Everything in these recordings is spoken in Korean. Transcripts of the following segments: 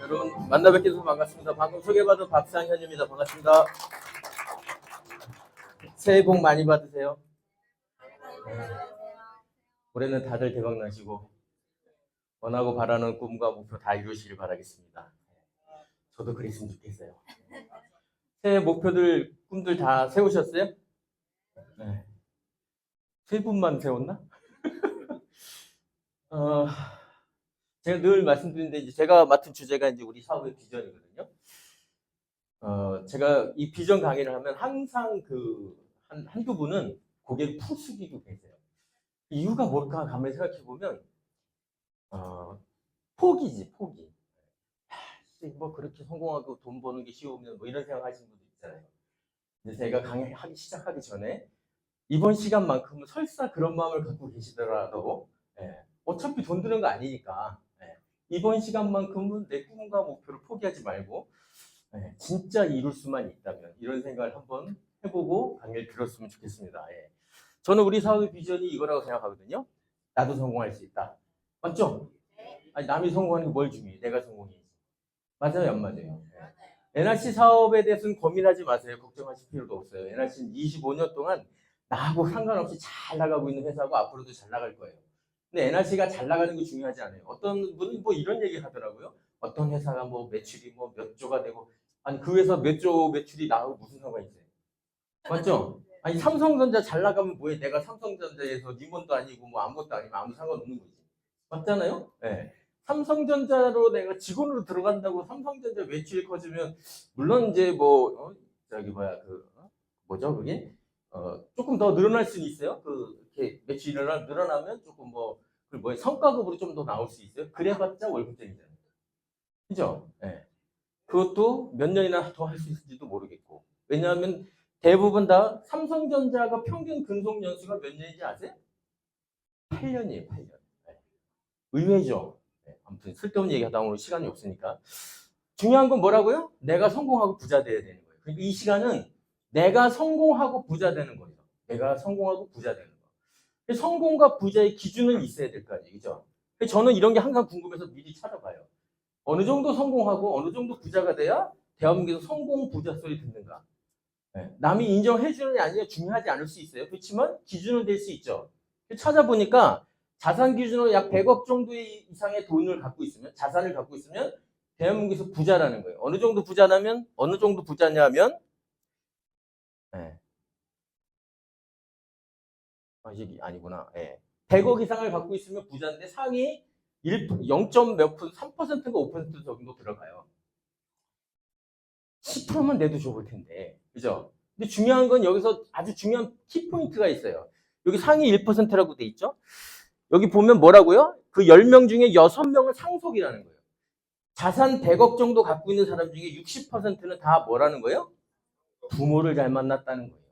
여러분 만나 뵙게 돼서 반갑습니다. 방금 소개받은 박상현입니다. 반갑습니다. 새해 복 많이 받으세요. 올해는 다들 대박 나시고 원하고 바라는 꿈과 목표 다 이루시길 바라겠습니다. 저도 그랬으면 좋겠어요. 새해 목표들, 꿈들 다 세우셨어요? 네. 세 분만 세웠나? 제가 늘 말씀드리는데 이제 제가 맡은 주제가 이제 우리 사업의 비전이거든요. 제가 이 비전 강의를 하면 항상 한두 분은 고개를 푹 숙이고 계세요. 이유가 뭘까 가만히 생각해 보면 포기지, 포기. 뭐 그렇게 성공하고 돈 버는 게 쉬우면 뭐 이런 생각 하시는 분들 있잖아요. 근데 제가 강의하기 시작하기 전에 이번 시간만큼은 설사 그런 마음을 갖고 계시더라도 어차피 돈 드는 거 아니니까 이번 시간만큼은 내 꿈과 목표를 포기하지 말고 진짜 이룰 수만 있다면 이런 생각을 한번 해보고 강의를 들었으면 좋겠습니다. 저는 우리 사업의 비전이 이거라고 생각하거든요. 나도 성공할 수 있다. 맞죠? 아니, 남이 성공하는 게 뭘 중요해? 내가 성공해야지. 맞아요, 안 맞아요? NRC 사업에 대해서는 고민하지 마세요. 걱정하실 필요도 없어요. NRC는 25년 동안 나하고 상관없이 잘 나가고 있는 회사고 앞으로도 잘 나갈 거예요. 근데 NRC가 잘 나가는 게 중요하지 않아요. 어떤 분은 뭐 이런 얘기 하더라고요. 어떤 회사가 뭐 매출이 뭐 몇 조가 되고 아니 그 회사 몇 조 매출이 나하고 무슨 상관이 있어요? 맞죠? 아니 삼성전자 잘 나가면 뭐해? 내가 삼성전자에서 임원도 아니고 뭐 아무것도 아니면 아무 상관없는 거지. 맞잖아요? 네. 삼성전자로 내가 직원으로 들어간다고 삼성전자 매출이 커지면 물론 이제 뭐 뭐죠 그게 조금 더 늘어날 수는 있어요. 이렇게 매출이 늘어나면 조금 성과급으로 좀 더 나올 수 있어요. 그래봤자 월급쟁이잖아요. 그죠? 네. 그것도 몇 년이나 더 할 수 있을지도 모르겠고. 왜냐하면 대부분 다 삼성전자가 평균 근속 연수가 몇 년인지 아세요? 8년이에요, 8년. 네. 의외죠. 네. 아무튼 쓸데없는 얘기 하다 오늘 시간이 없으니까. 중요한 건 뭐라고요? 내가 성공하고 부자 돼야 되는 거예요. 그러니까 이 시간은 내가 성공하고 부자 되는 거예요. 내가 성공하고 부자 되는 거. 성공과 부자의 기준은 있어야 될 거 아니에요. 그죠? 저는 이런 게 항상 궁금해서 미리 찾아봐요. 어느 정도 성공하고 어느 정도 부자가 돼야 대한민국에서 성공 부자 소리 듣는가. 남이 인정해 주느냐 아니냐 중요하지 않을 수 있어요. 그렇지만 기준은 될 수 있죠. 찾아보니까 자산 기준으로 약 100억 정도 이상의 돈을 갖고 있으면 자산을 갖고 있으면 대한민국에서 부자라는 거예요. 어느 정도 부자냐면 어느 정도 부자냐면 이게 아니구나. 100억 이상을 갖고 있으면 부자인데 상위 0. 몇 %, 3%가 5% 정도 들어가요. 10%만 내도 좋을 텐데. 그죠? 근데 중요한 건 여기서 아주 중요한 키포인트가 있어요. 여기 상위 1%라고 돼 있죠? 여기 보면 뭐라고요? 그 10명 중에 6명은 상속이라는 거예요. 자산 100억 정도 갖고 있는 사람 중에 60%는 다 뭐라는 거예요? 부모를 잘 만났다는 거예요.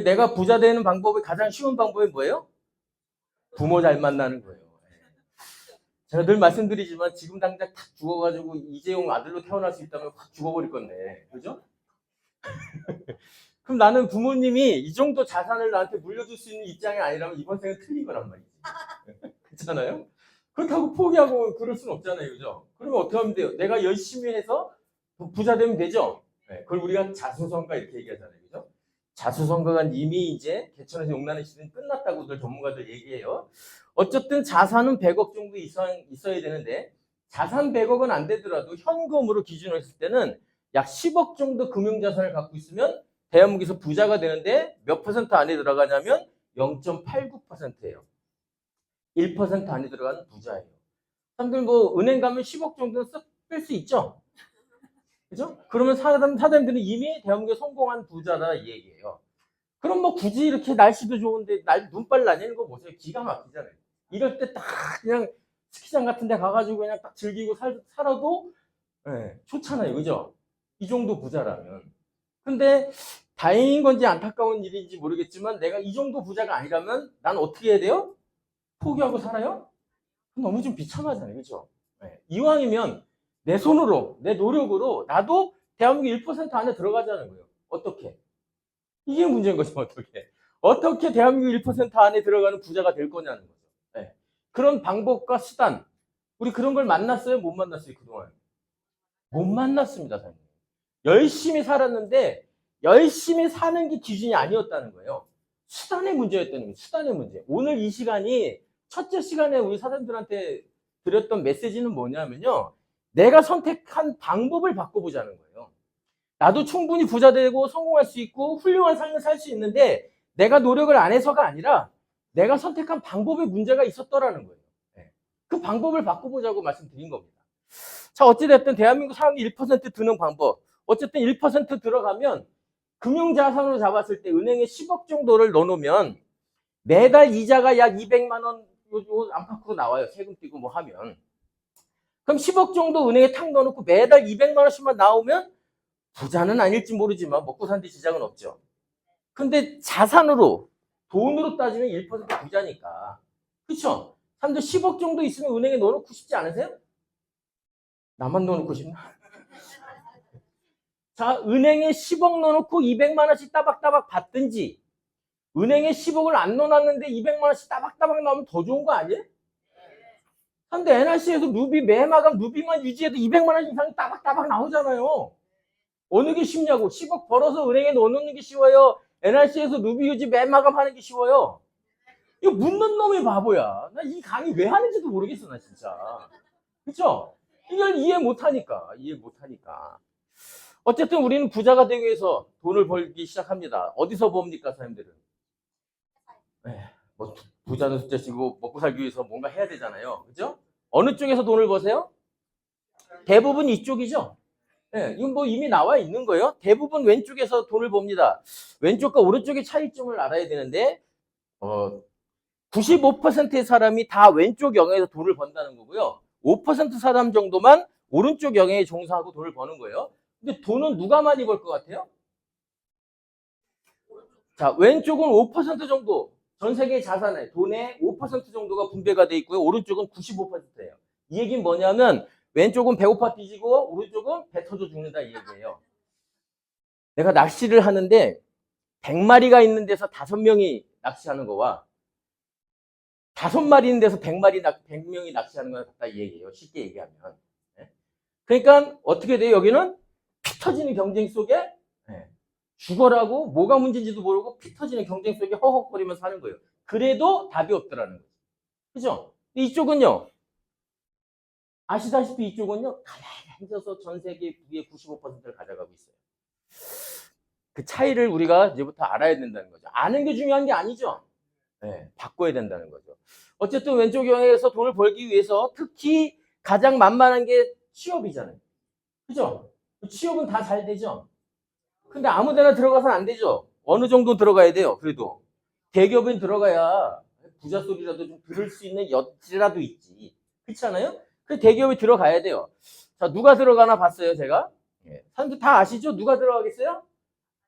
내가 부자 되는 방법이 가장 쉬운 방법이 뭐예요? 부모 잘 만나는 거예요. 제가 늘 말씀드리지만 지금 당장 탁 죽어가지고 이재용 아들로 태어날 수 있다면 확 죽어버릴 건데, 그죠? 그럼 나는 부모님이 이 정도 자산을 나한테 물려줄 수 있는 입장이 아니라면 이번 생은 틀린 거란 말이지. 그렇잖아요? 그렇다고 포기하고 그럴 수는 없잖아요, 그죠? 그러면 어떻게 하면 돼요? 내가 열심히 해서 부자 되면 되죠? 그걸 우리가 자수성가 이렇게 얘기하잖아요, 그죠? 자수성가가 이미 이제 개천에서 용나는 시대는 끝났다고들 전문가들 얘기해요. 어쨌든 자산은 100억 정도 이상 있어야 되는데 자산 100억은 안 되더라도 현금으로 기준으로 했을 때는 약 10억 정도 금융자산을 갖고 있으면 대한민국에서 부자가 되는데 몇 퍼센트 안에 들어가냐면 0.89%예요. 1% 안에 들어가는 부자예요. 사람들 뭐 은행 가면 10억 정도는 뺄 수 있죠. 그죠? 그러면 사람들은 이미 대한민국에 성공한 부자다 이 얘기예요. 그럼 뭐 굳이 이렇게 날씨도 좋은데 눈발 나뉘는 거 보세요. 기가 막히잖아요. 이럴 때 딱 그냥 스키장 같은 데 가가지고 그냥 딱 즐기고 살아도 좋잖아요. 그죠? 이 정도 부자라면. 근데 다행인 건지 안타까운 일인지 모르겠지만 내가 이 정도 부자가 아니라면 난 어떻게 해야 돼요? 포기하고 살아요? 너무 좀 비참하잖아요. 그죠? 이왕이면 내 손으로, 내 노력으로 나도 대한민국 1% 안에 들어가자는 거예요. 어떻게? 이게 문제인 거죠. 어떻게 대한민국 1% 안에 들어가는 부자가 될 거냐는 거죠. 그런 방법과 수단, 우리 그런 걸 만났어요? 못 만났어요, 그동안? 못 만났습니다, 사장님. 열심히 살았는데 열심히 사는 게 기준이 아니었다는 거예요. 수단의 문제였다는 거예요. 수단의 문제. 오늘 이 시간이 첫째 시간에 우리 사람들한테 드렸던 메시지는 뭐냐면요. 내가 선택한 방법을 바꿔보자는 거예요. 나도 충분히 부자 되고 성공할 수 있고 훌륭한 삶을 살 수 있는데 내가 노력을 안 해서가 아니라 내가 선택한 방법에 문제가 있었더라는 거예요. 그 방법을 바꿔보자고 말씀드린 겁니다. 자, 어찌됐든 대한민국 사람이 1% 드는 방법. 어쨌든 1% 들어가면 금융자산으로 잡았을 때 은행에 10억 정도를 넣어놓으면 매달 이자가 약 200만 원 요 안팎으로 나와요. 세금 떼고 뭐 하면. 그럼 10억 정도 은행에 탁 넣어놓고 매달 200만 원씩만 나오면 부자는 아닐지 모르지만 먹고 사는 데 지장은 없죠. 근데 자산으로 돈으로 따지면 1% 부자니까. 그렇죠? 사람들 10억 정도 있으면 은행에 넣어놓고 싶지 않으세요? 나만 넣어놓고 싶나? 자, 은행에 10억 넣어놓고 200만 원씩 따박따박 받든지 은행에 10억을 안 넣어놨는데 200만 원씩 따박따박 나오면 더 좋은 거 아니에요? 근데 NRC에서 루비 매마감 루비만 유지해도 200만 원 이상이 따박따박 나오잖아요. 어느 게 쉽냐고. 10억 벌어서 은행에 넣어놓는 게 쉬워요? NRC에서 루비 유지 매마감 하는 게 쉬워요? 이거 묻는 놈이 바보야. 나 이 강의 왜 하는지도 모르겠어, 나 진짜. 그쵸? 이걸 이해 못하니까. 어쨌든 우리는 부자가 되기 위해서 돈을 벌기 시작합니다. 어디서 봅니까, 사람들은? 뭐 부자는 숫자치고 먹고 살기 위해서 뭔가 해야 되잖아요. 그죠? 어느 쪽에서 돈을 버세요? 대부분 이쪽이죠. 이건 뭐 이미 나와 있는 거예요. 대부분 왼쪽에서 돈을 법니다. 왼쪽과 오른쪽의 차이점을 알아야 되는데 95%의 사람이 다 왼쪽 영역에서 돈을 번다는 거고요. 5% 사람 정도만 오른쪽 영역에 종사하고 돈을 버는 거예요. 근데 돈은 누가 많이 벌 것 같아요? 자, 왼쪽은 5% 정도, 전 세계 자산의 돈의 5% 정도가 분배가 돼 있고요. 오른쪽은 95%예요. 이 얘기는 뭐냐면 왼쪽은 배고파 뒤지고 오른쪽은 배 터져 죽는다 이 얘기예요. 내가 낚시를 하는데 100마리가 있는 데서 5명이 낚시하는 거와 5마리 있는 데서 100명이 낚시하는 거랑 같다 이 얘기예요. 쉽게 얘기하면. 그러니까 어떻게 돼요? 여기는 피 터지는 경쟁 속에 죽어라고 뭐가 문제인지도 모르고 피 터지는 경쟁 속에 허헉거리면서 사는 거예요. 그래도 답이 없더라는 거죠. 그죠? 이쪽은요. 아시다시피 이쪽은요. 가만히 앉아서 전 세계 부의 95%를 가져가고 있어요. 그 차이를 우리가 이제부터 알아야 된다는 거죠. 아는 게 중요한 게 아니죠. 바꿔야 된다는 거죠. 어쨌든 왼쪽 영역에서 돈을 벌기 위해서 특히 가장 만만한 게 취업이잖아요. 그죠? 취업은 다 잘 되죠. 근데 아무 데나 들어가서는 안 되죠. 어느 정도 들어가야 돼요. 그래도 대기업엔 들어가야 부자 소리라도 좀 들을 수 있는 여지라도 있지. 그렇지 않아요? 그 대기업에 들어가야 돼요. 자, 누가 들어가나 봤어요, 제가. 사람들 다 아시죠? 누가 들어가겠어요?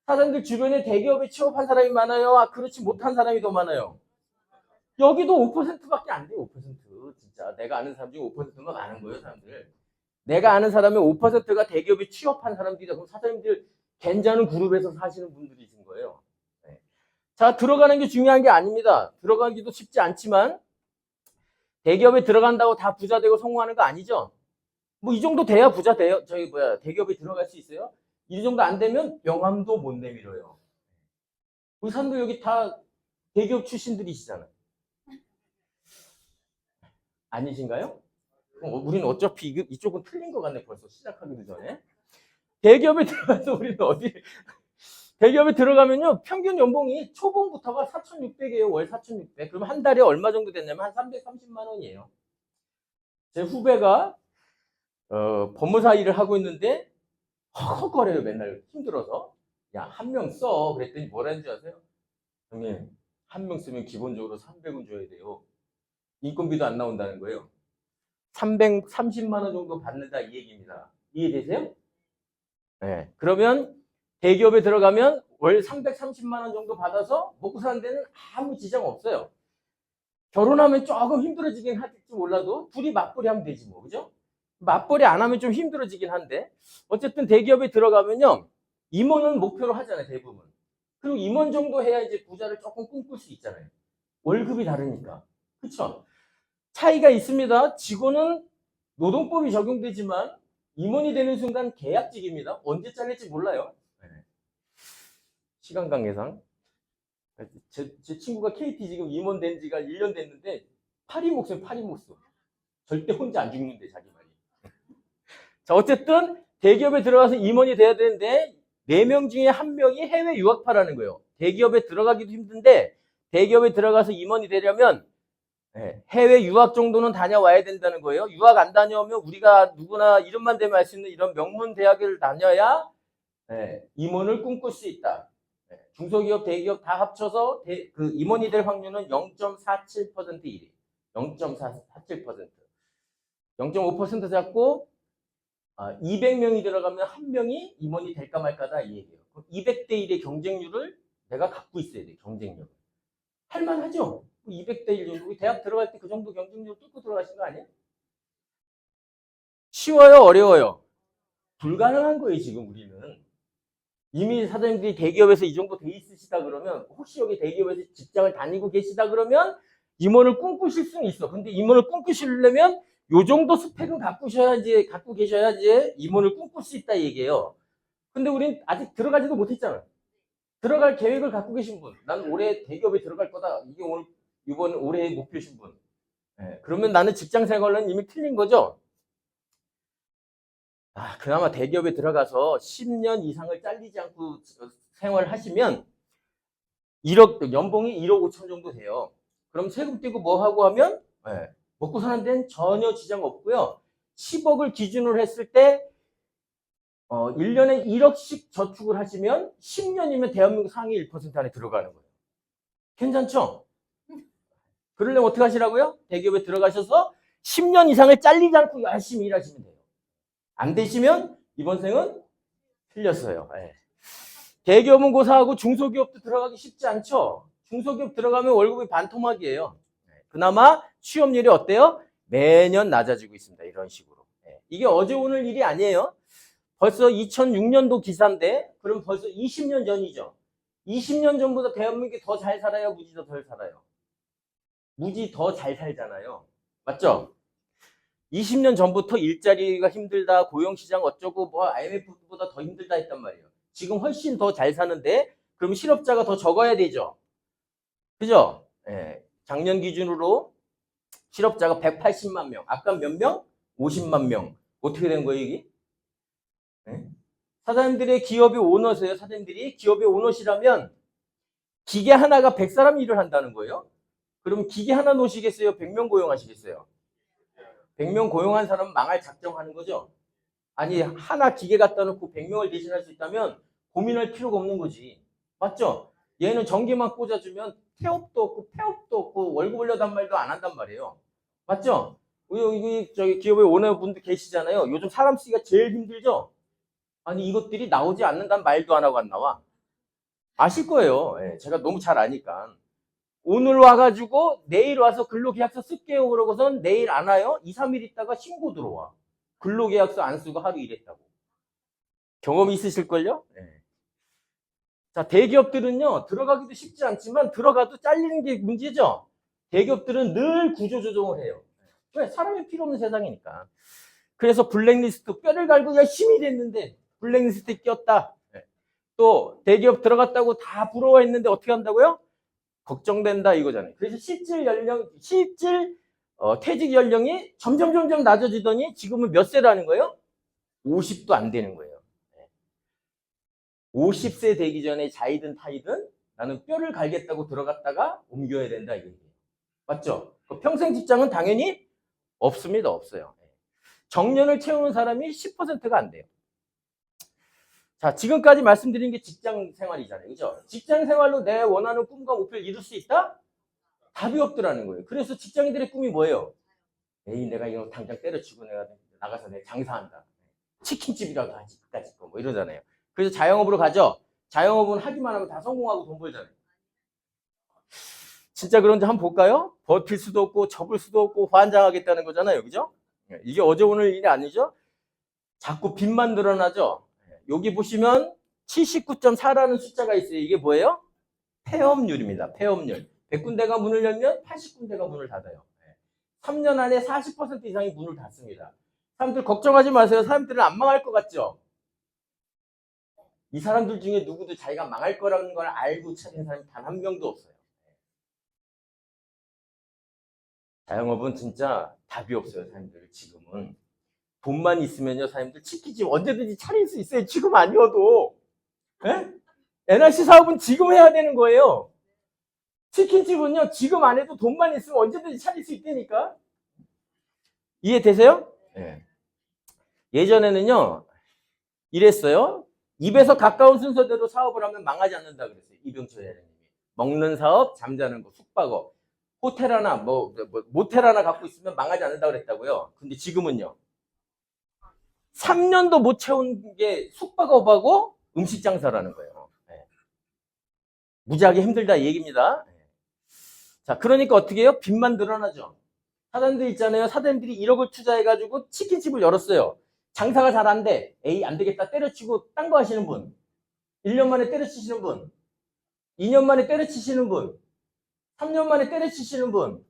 사람들 주변에 대기업에 취업한 사람이 많아요? 그렇지 못한 사람이 더 많아요? 여기도 5%밖에 안 돼요, 5%. 진짜. 내가 아는 사람 중에 5%가 많은 거예요, 사람들. 내가 아는 사람의 5%가 대기업에 취업한 사람들이다. 그럼 사장님들 괜찮은 그룹에서 사시는 분들이신 거예요. 자, 들어가는 게 중요한 게 아닙니다. 들어가기도 쉽지 않지만 대기업에 들어간다고 다 부자 되고 성공하는 거 아니죠? 뭐 이 정도 돼야 부자 돼요. 대기업에 들어갈 수 있어요? 이 정도 안 되면 명함도 못 내밀어요. 우리 사람들 여기 다 대기업 출신들이시잖아요. 아니신가요? 우리는 어차피 이쪽은 틀린 것 같네. 벌써 시작하기도 전에. 대기업에 들어가서 우리는 대기업에 들어가면요. 평균 연봉이 초봉부터가 4,600이에요. 월 4,600. 그러면 한 달에 얼마 정도 됐냐면 한 330만 원이에요. 제 후배가 법무사 일을 하고 있는데 헉헉거려요. 맨날 힘들어서. 야, 한 명 써. 그랬더니 뭐라는지 아세요? 형님, 한 명 쓰면 기본적으로 300원 줘야 돼요. 인건비도 안 나온다는 거예요. 330만 원 정도 받는다 이 얘기입니다. 이해되세요? 네. 그러면 대기업에 들어가면 월 330만 원 정도 받아서 먹고 사는 데는 아무 지장 없어요. 결혼하면 조금 힘들어지긴 할지 몰라도 둘이 맞벌이 하면 되지 뭐. 그죠? 맞벌이 안 하면 좀 힘들어지긴 한데 어쨌든 대기업에 들어가면요. 임원은 목표로 하잖아요. 대부분. 그리고 임원 정도 해야 이제 부자를 조금 꿈꿀 수 있잖아요. 월급이 다르니까. 그렇죠? 차이가 있습니다. 직원은 노동법이 적용되지만 임원이 되는 순간 계약직입니다. 언제 잘릴지 몰라요. 네. 시간 관계상. 제 친구가 KT 지금 임원 된 지가 1년 됐는데 파리 목숨 파리 목숨. 절대 혼자 안 죽는데 자기 말이. 자, 어쨌든 대기업에 들어가서 임원이 돼야 되는데 4명 중에 1명이 해외 유학파라는 거예요. 대기업에 들어가기도 힘든데 대기업에 들어가서 임원이 되려면 해외 유학 정도는 다녀와야 된다는 거예요. 유학 안 다녀오면 우리가 누구나 이름만 대면 알 수 있는 이런 명문 대학을 다녀야 임원을 꿈꿀 수 있다. 중소기업, 대기업 다 합쳐서 그 임원이 될 확률은 0.47%이래. 0.47%. 0.5% 잡고 200명이 들어가면 1명이 임원이 될까 말까다 이 얘기예요. 200대 1의 경쟁률을 내가 갖고 있어야 돼. 경쟁력. 할만하죠? 200대 1 정도. 대학 들어갈 때 그 정도 경쟁률 뚫고 들어가신 거 아니에요? 쉬워요? 어려워요? 불가능한 거예요, 지금 우리는. 이미 사장님들이 대기업에서 이 정도 돼 있으시다 그러면, 혹시 여기 대기업에서 직장을 다니고 계시다 그러면 임원을 꿈꾸실 수는 있어. 근데 임원을 꿈꾸시려면 요 정도 스펙은 갖고 계셔야지 임원을 꿈꿀 수 있다 얘기예요. 근데 우린 아직 들어가지도 못했잖아요. 들어갈 계획을 갖고 계신 분, 나는 올해 대기업에 들어갈 거다. 이게 이번 올해의 목표신 분. 그러면 나는 직장 생활은 이미 틀린 거죠. 그나마 대기업에 들어가서 10년 이상을 잘리지 않고 생활을 하시면 연봉이 1억 5천 정도 돼요. 그럼 세금 떼고 뭐 하고 하면 먹고 사는 데는 전혀 지장 없고요. 10억을 기준으로 했을 때 1년에 1억씩 저축을 하시면 10년이면 대한민국 상위 1% 안에 들어가는 거예요. 괜찮죠? 그러려면 어떻게 하시라고요? 대기업에 들어가셔서 10년 이상을 잘리지 않고 열심히 일하시면 돼요. 안 되시면 이번 생은 틀렸어요. 대기업은 고사하고 중소기업도 들어가기 쉽지 않죠? 중소기업 들어가면 월급이 반토막이에요. 그나마 취업률이 어때요? 매년 낮아지고 있습니다. 이런 식으로. 이게 어제 오늘 일이 아니에요. 벌써 2006년도 기사인데 그럼 벌써 20년 전이죠. 20년 전보다 대한민국이 더 잘 살아요? 무지 더 덜 살아요? 무지 더 잘 살잖아요. 맞죠? 20년 전부터 일자리가 힘들다, 고용시장 어쩌고 뭐 IMF보다 더 힘들다 했단 말이에요. 지금 훨씬 더 잘 사는데 그럼 실업자가 더 적어야 되죠. 그죠? 작년 기준으로 실업자가 180만 명. 아까 몇 명? 50만 명. 어떻게 된 거예요, 이게? 사장님들의 기업이 오너세요. 사장님들이 기업이 오너시라면 기계 하나가 100사람 일을 한다는 거예요. 그럼 기계 하나 놓으시겠어요? 100명 고용하시겠어요? 100명 고용한 사람은 망할 작정하는 거죠. 아니 하나 기계 갖다 놓고 100명을 대신할 수 있다면 고민할 필요가 없는 거지. 맞죠? 얘는 전기만 꽂아주면 태업도 없고 폐업도 없고 월급 올려단 말도 안 한단 말이에요. 맞죠? 여기 저기 기업에 오너분들 계시잖아요. 요즘 사람 쓰기가 제일 힘들죠? 아니 이것들이 나오지 않는다는 말도 안 하고 안 나와. 아실 거예요. 제가 너무 잘 아니까. 오늘 와가지고 내일 와서 근로계약서 쓸게요 그러고선 내일 안 와요. 2, 3일 있다가 신고 들어와. 근로계약서 안 쓰고 하루 일했다고. 경험이 있으실걸요? 자, 대기업들은요. 들어가기도 쉽지 않지만 들어가도 잘리는 게 문제죠. 대기업들은 늘 구조조정을 해요. 왜? 사람이 필요 없는 세상이니까. 그래서 블랙리스트 뼈를 갈고 열심히 일했는데 블랙리스트에 꼈다. 또 대기업 들어갔다고 다 부러워했는데 어떻게 한다고요? 걱정된다 이거잖아요. 그래서 실질 퇴직 연령이 점점 낮아지더니 지금은 몇 세라는 거예요? 50도 안 되는 거예요. 50세 되기 전에 자이든 타이든 나는 뼈를 갈겠다고 들어갔다가 옮겨야 된다 이거예요. 맞죠? 평생 직장은 당연히 없습니다. 없어요. 정년을 채우는 사람이 10%가 안 돼요. 자, 지금까지 말씀드린 게 직장 생활이잖아요. 그죠? 직장 생활로 내 원하는 꿈과 목표를 이룰 수 있다? 답이 없더라는 거예요. 그래서 직장인들의 꿈이 뭐예요? 에이, 내가 이거 당장 때려치고 내가 나가서 내 장사한다. 치킨집이라도 하지, 그까짓 거, 뭐 이러잖아요. 그래서 자영업으로 가죠? 자영업은 하기만 하면 다 성공하고 돈 벌잖아요. 진짜 그런지 한번 볼까요? 버틸 수도 없고, 접을 수도 없고, 환장하겠다는 거잖아요. 그죠? 이게 어제 오늘 일이 아니죠? 자꾸 빚만 늘어나죠? 여기 보시면 79.4라는 숫자가 있어요. 이게 뭐예요? 폐업률입니다. 폐업률. 100군데가 문을 열면 80군데가 문을 닫아요. 3년 안에 40% 이상이 문을 닫습니다. 사람들 걱정하지 마세요. 사람들은 안 망할 것 같죠? 이 사람들 중에 누구도 자기가 망할 거라는 걸 알고 차린 사람이 단 한 명도 없어요. 자영업은 진짜 답이 없어요, 사람들 지금은. 돈만 있으면요, 사람들 치킨집 언제든지 차릴 수 있어요. 지금 아니어도. 예? NRC 사업은 지금 해야 되는 거예요. 치킨집은요, 지금 안 해도 돈만 있으면 언제든지 차릴 수 있다니까. 이해되세요? 네. 예전에는요, 이랬어요. 입에서 가까운 순서대로 사업을 하면 망하지 않는다 그랬어요. 이병철 회장님이. 먹는 사업, 잠자는 거, 숙박업. 호텔 하나, 모텔 하나 갖고 있으면 망하지 않는다 그랬다고요. 근데 지금은요. 3년도 못 채운 게 숙박업하고 음식 장사라는 거예요. 네. 무지하게 힘들다 이 얘기입니다. 네. 자, 그러니까 어떻게 해요? 빚만 늘어나죠. 사장들 있잖아요. 사장들이 1억을 투자해가지고 치킨집을 열었어요. 장사가 잘 안 돼. 에이, 안 되겠다. 때려치고 딴 거 하시는 분. 1년 만에 때려치시는 분. 2년 만에 때려치시는 분. 3년 만에 때려치시는 분.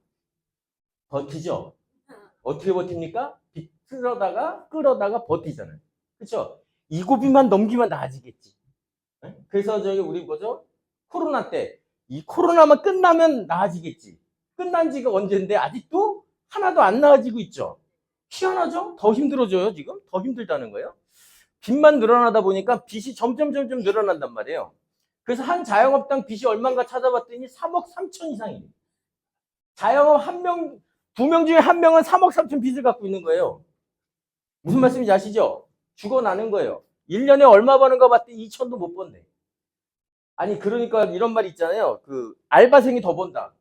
버티죠? 어떻게 버팁니까? 빚 끌어다가 버티잖아요. 그렇죠? 이 고비만 넘기면 나아지겠지. 네? 그래서 저기 우리 뭐죠? 코로나 때 이 코로나만 끝나면 나아지겠지. 끝난 지가 언젠데 아직도 하나도 안 나아지고 있죠. 희한하죠? 더 힘들어져요, 지금? 더 힘들다는 거예요. 빚만 늘어나다 보니까 빚이 점점 늘어난단 말이에요. 그래서 한 자영업당 빚이 얼마인가 찾아봤더니 3억 3천 이상이에요. 자영업 한 명, 2명 중에 한 명은 3억 3천 빚을 갖고 있는 거예요. 무슨 말씀인지 아시죠? 죽어나는 거예요. 1년에 얼마 버는가 봤더니 2천도 못 번대. 아니, 그러니까 이런 말 있잖아요. 그, 알바생이 더 번다.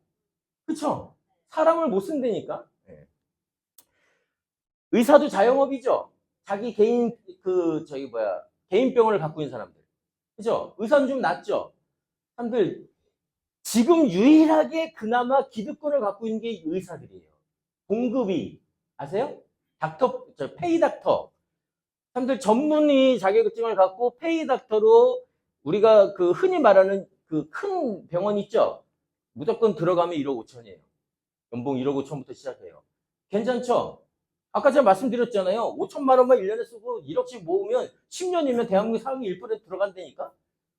그쵸? 사람을 못 쓴다니까? 네. 의사도 자영업이죠? 자기 개인, 개인병원을 갖고 있는 사람들. 그죠? 의사는 좀 낫죠? 사람들, 지금 유일하게 그나마 기득권을 갖고 있는 게 의사들이에요. 공급이. 아세요? 페이 닥터. 사람들 전문의 자격증을 갖고 페이 닥터로 우리가 그 흔히 말하는 그 큰 병원 있죠? 무조건 들어가면 1억 5천이에요. 연봉 1억 5천부터 시작해요. 괜찮죠? 아까 제가 말씀드렸잖아요. 5천만 원만 1년에 쓰고 1억씩 모으면 10년이면 대한민국 상위 1% 들어간다니까?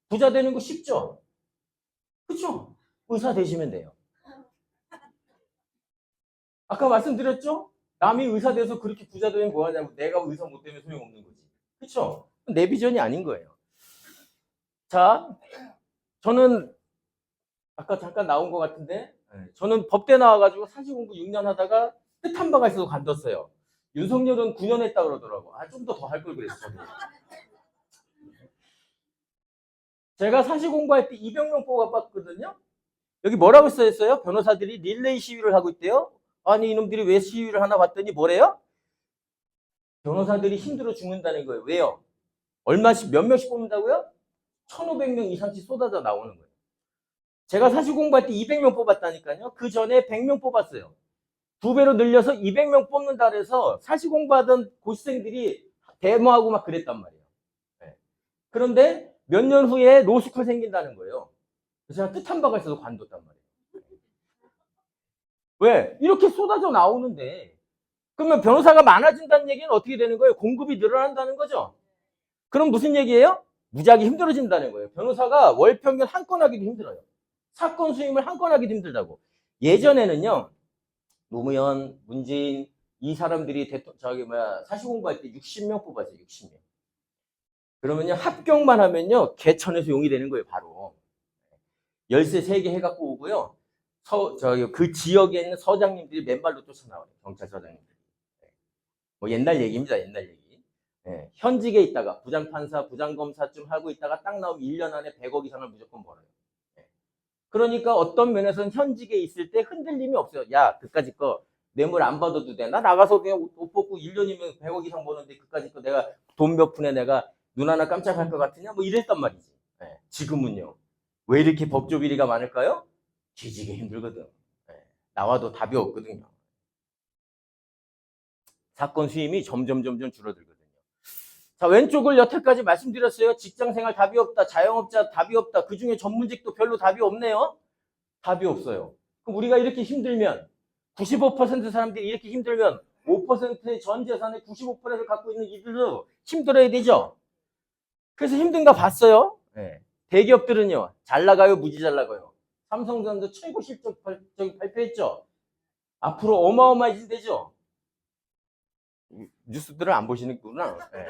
부자 되는 거 쉽죠? 그쵸? 의사 되시면 돼요. 아까 말씀드렸죠? 남이 의사 돼서 그렇게 부자 되면 뭐하냐고. 내가 의사 못 되면 소용없는 거지. 그쵸? 내 비전이 아닌 거예요. 자, 저는 아까 잠깐 나온 것 같은데 저는 법대 나와가지고 사시공부 6년 하다가 뜻한 바가 있어서 관뒀어요. 윤석열은 9년 했다 그러더라고. 좀 더 할 걸 그랬어. 저도. 제가 사시공부할 때 200명 뽑아봤거든요. 여기 뭐라고 써있어요? 변호사들이 릴레이 시위를 하고 있대요. 아니 이놈들이 왜 시위를 하나 봤더니 뭐래요? 변호사들이 힘들어 죽는다는 거예요. 왜요? 얼마씩 몇 명씩 뽑는다고요? 1,500명 이상씩 쏟아져 나오는 거예요. 제가 사실 공부할 때 200명 뽑았다니까요. 그 전에 100명 뽑았어요. 2배로 늘려서 200명 뽑는다 그래서 사실 공부하던 고시생들이 데모하고 막 그랬단 말이에요. 네. 그런데 몇 년 후에 로스쿨 생긴다는 거예요. 그래서 제가 뜻한 바가 있어서 관뒀단 말이에요. 왜? 이렇게 쏟아져 나오는데 그러면 변호사가 많아진다는 얘기는 어떻게 되는 거예요? 공급이 늘어난다는 거죠. 그럼 무슨 얘기예요? 무지하게 힘들어진다는 거예요. 변호사가 월 평균 한 건 하기도 힘들어요. 사건 수임을 한 건 하기도 힘들다고. 예전에는요. 노무현, 문재인 이 사람들이 사시 공부할 때 60명 뽑았어요. 60명. 그러면요. 합격만 하면요. 개천에서 용이 되는 거예요. 바로. 열쇠 3개 해갖고 오고요. 그 지역에 있는 서장님들이 맨발로 쫓아나와요. 경찰서장님들이. 뭐 옛날 얘기입니다. 옛날 얘기. 네. 현직에 있다가 부장판사, 부장검사쯤 하고 있다가 딱 나오면 1년 안에 100억 이상을 무조건 벌어요. 네. 그러니까 어떤 면에서는 현직에 있을 때 흔들림이 없어요. 야, 그까짓 거 뇌물 안 받아도 돼. 나 나가서 그냥 옷 벗고 1년이면 100억 이상 버는데 그까짓 거 내가 돈 몇 푼에 내가 눈 하나 깜짝할 것 같으냐? 뭐 이랬단 말이지. 네. 지금은요. 왜 이렇게 법조 비리가 많을까요? 뒤지게 힘들거든. 네. 나와도 답이 없거든요. 사건 수임이 점점 줄어들거든요. 자, 왼쪽을 여태까지 말씀드렸어요. 직장생활 답이 없다. 자영업자 답이 없다. 그중에 전문직도 별로 답이 없네요. 답이 없어요. 그럼 우리가 이렇게 힘들면 95% 사람들이 이렇게 힘들면 5%의 전 재산의 95%를 갖고 있는 이들도 힘들어야 되죠. 그래서 힘든가 봤어요. 네. 대기업들은요, 잘 나가요, 무지 잘 나가요. 삼성전자 최고 실적 발표했죠. 앞으로 어마어마해진대죠. 뉴스들을 안 보시는구나. 네.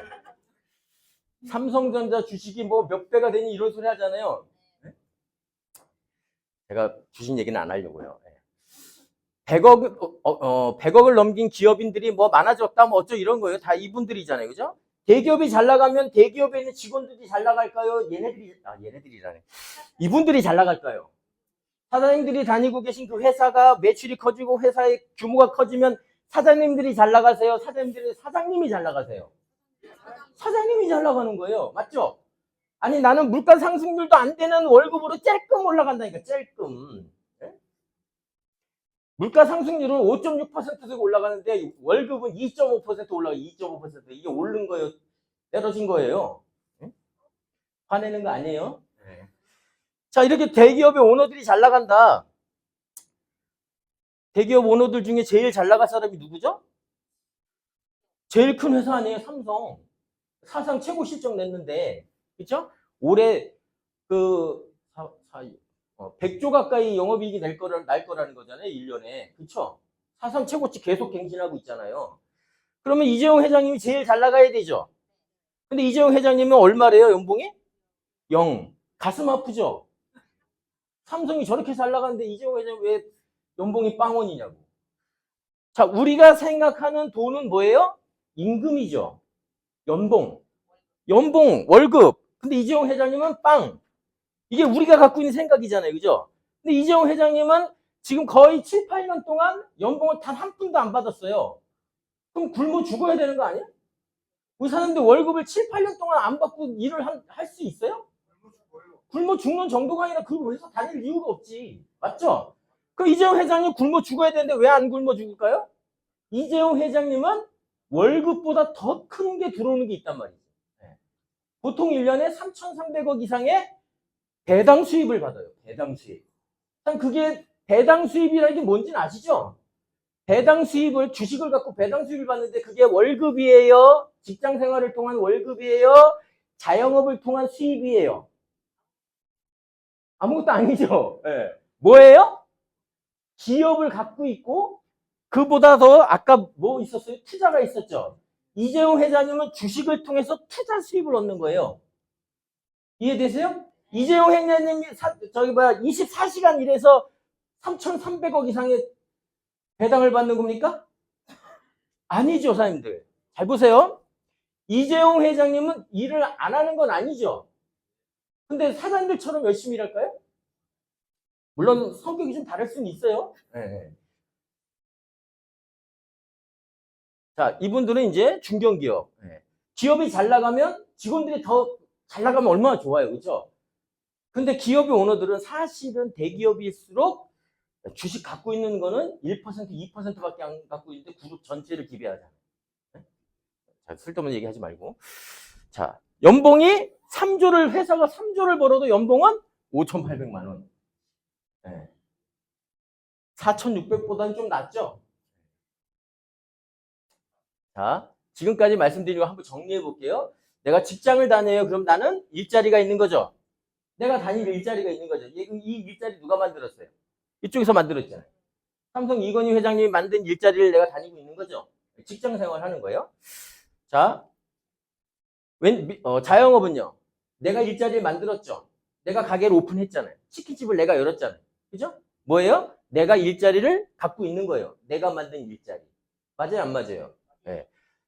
삼성전자 주식이 뭐 몇 배가 되니 이런 소리 하잖아요. 네? 제가 주식 얘기는 안 하려고요. 100억을 넘긴 기업인들이 뭐 많아졌다, 뭐 어쩌 이런 거예요. 다 이분들이잖아요. 그죠? 대기업이 잘 나가면 대기업에 있는 직원들이 잘 나갈까요? 얘네들이라네. 이분들이 잘 나갈까요? 사장님들이 다니고 계신 그 회사가 매출이 커지고 회사의 규모가 커지면 사장님들이 잘 나가세요? 사장님이 잘 나가세요? 사장님이 잘 나가는 거예요. 맞죠? 아니, 나는 물가 상승률도 안 되는 월급으로 찔끔 올라간다니까, 찔끔. 네? 물가 상승률은 5.6%씩 올라가는데 월급은 2.5% 올라가요. 2.5%. 이게 오른 거예요? 떨어진 거예요? 네? 화내는 거 아니에요? 네. 자, 이렇게 대기업의 오너들이 잘 나간다. 대기업 오너들 중에 제일 잘 나갈 사람이 누구죠? 제일 큰 회사 아니에요? 삼성. 사상 최고 실적 냈는데, 그쵸? 올해 100조 가까이 영업이익이 날 거라는 거잖아요, 1년에. 그쵸? 사상 최고치 계속 갱신하고 있잖아요. 그러면 이재용 회장님이 제일 잘 나가야 되죠? 근데 이재용 회장님은 얼마래요, 연봉이? 0. 가슴 아프죠? 삼성이 저렇게 잘 나가는데 이재용 회장이 왜 연봉이 빵원이냐고. 자, 우리가 생각하는 돈은 뭐예요? 임금이죠. 연봉, 월급. 근데 이재용 회장님은 빵. 이게 우리가 갖고 있는 생각이잖아요. 그죠? 근데 이재용 회장님은 지금 거의 7, 8년 동안 연봉을 단 한 푼도 안 받았어요. 그럼 굶어 죽어야 되는 거 아니야? 우리 사람들 월급을 7, 8년 동안 안 받고 일을 할 수 있어요? 굶어 죽는 정도가 아니라 그 회사 다닐 이유가 없지. 맞죠? 그럼 이재용 회장님 굶어 죽어야 되는데 왜 안 굶어 죽을까요? 이재용 회장님은 월급보다 더 큰 게 들어오는 게 있단 말이죠. 보통 1년에 3,300억 이상의 배당 수입을 받아요. 배당 수입. 그게 배당 수입이라는 게 뭔지는 아시죠? 배당 수입을, 주식을 갖고 배당 수입을 받는데 그게 월급이에요? 직장 생활을 통한 월급이에요? 자영업을 통한 수입이에요? 아무것도 아니죠. 네. 뭐예요? 기업을 갖고 있고 그보다 더 아까 뭐 있었어요? 투자가 있었죠. 이재용 회장님은 주식을 통해서 투자 수입을 얻는 거예요. 이해되세요? 이재용 회장님이 24시간 일해서 3,300억 이상의 배당을 받는 겁니까? 아니죠, 사장님들. 잘 보세요. 이재용 회장님은 일을 안 하는 건 아니죠. 근데 사장님들처럼 열심히 일할까요? 물론 성격이 좀 다를 수는 있어요. 네. 자, 이분들은 이제 중견기업. 네. 기업이 잘 나가면 직원들이 더 잘 나가면 얼마나 좋아요. 그렇죠? 근데 기업의 오너들은 사실은 대기업일수록 주식 갖고 있는 거는 1%, 2%밖에 안 갖고 있는데 그룹 전체를 지배하잖아요. 네? 자, 쓸데없는 얘기 하지 말고. 자, 연봉이 3조를, 회사가 3조를 벌어도 연봉은 5,800만 원. 네. 4,600보다는 좀 낮죠? 자, 지금까지 말씀드린 거 한번 정리해 볼게요. 내가 직장을 다녀요. 그럼 나는 일자리가 있는 거죠. 내가 다닐 일자리가 있는 거죠. 이 일자리 누가 만들었어요? 이쪽에서 만들었잖아요. 삼성 이건희 회장님이 만든 일자리를 내가 다니고 있는 거죠. 직장 생활 하는 거예요. 자, 자영업은요. 내가 일자리를 만들었죠. 내가 가게를 오픈했잖아요. 치킨집을 내가 열었잖아요. 그죠? 뭐예요? 내가 일자리를 갖고 있는 거예요. 내가 만든 일자리. 맞아요? 안 맞아요? 네.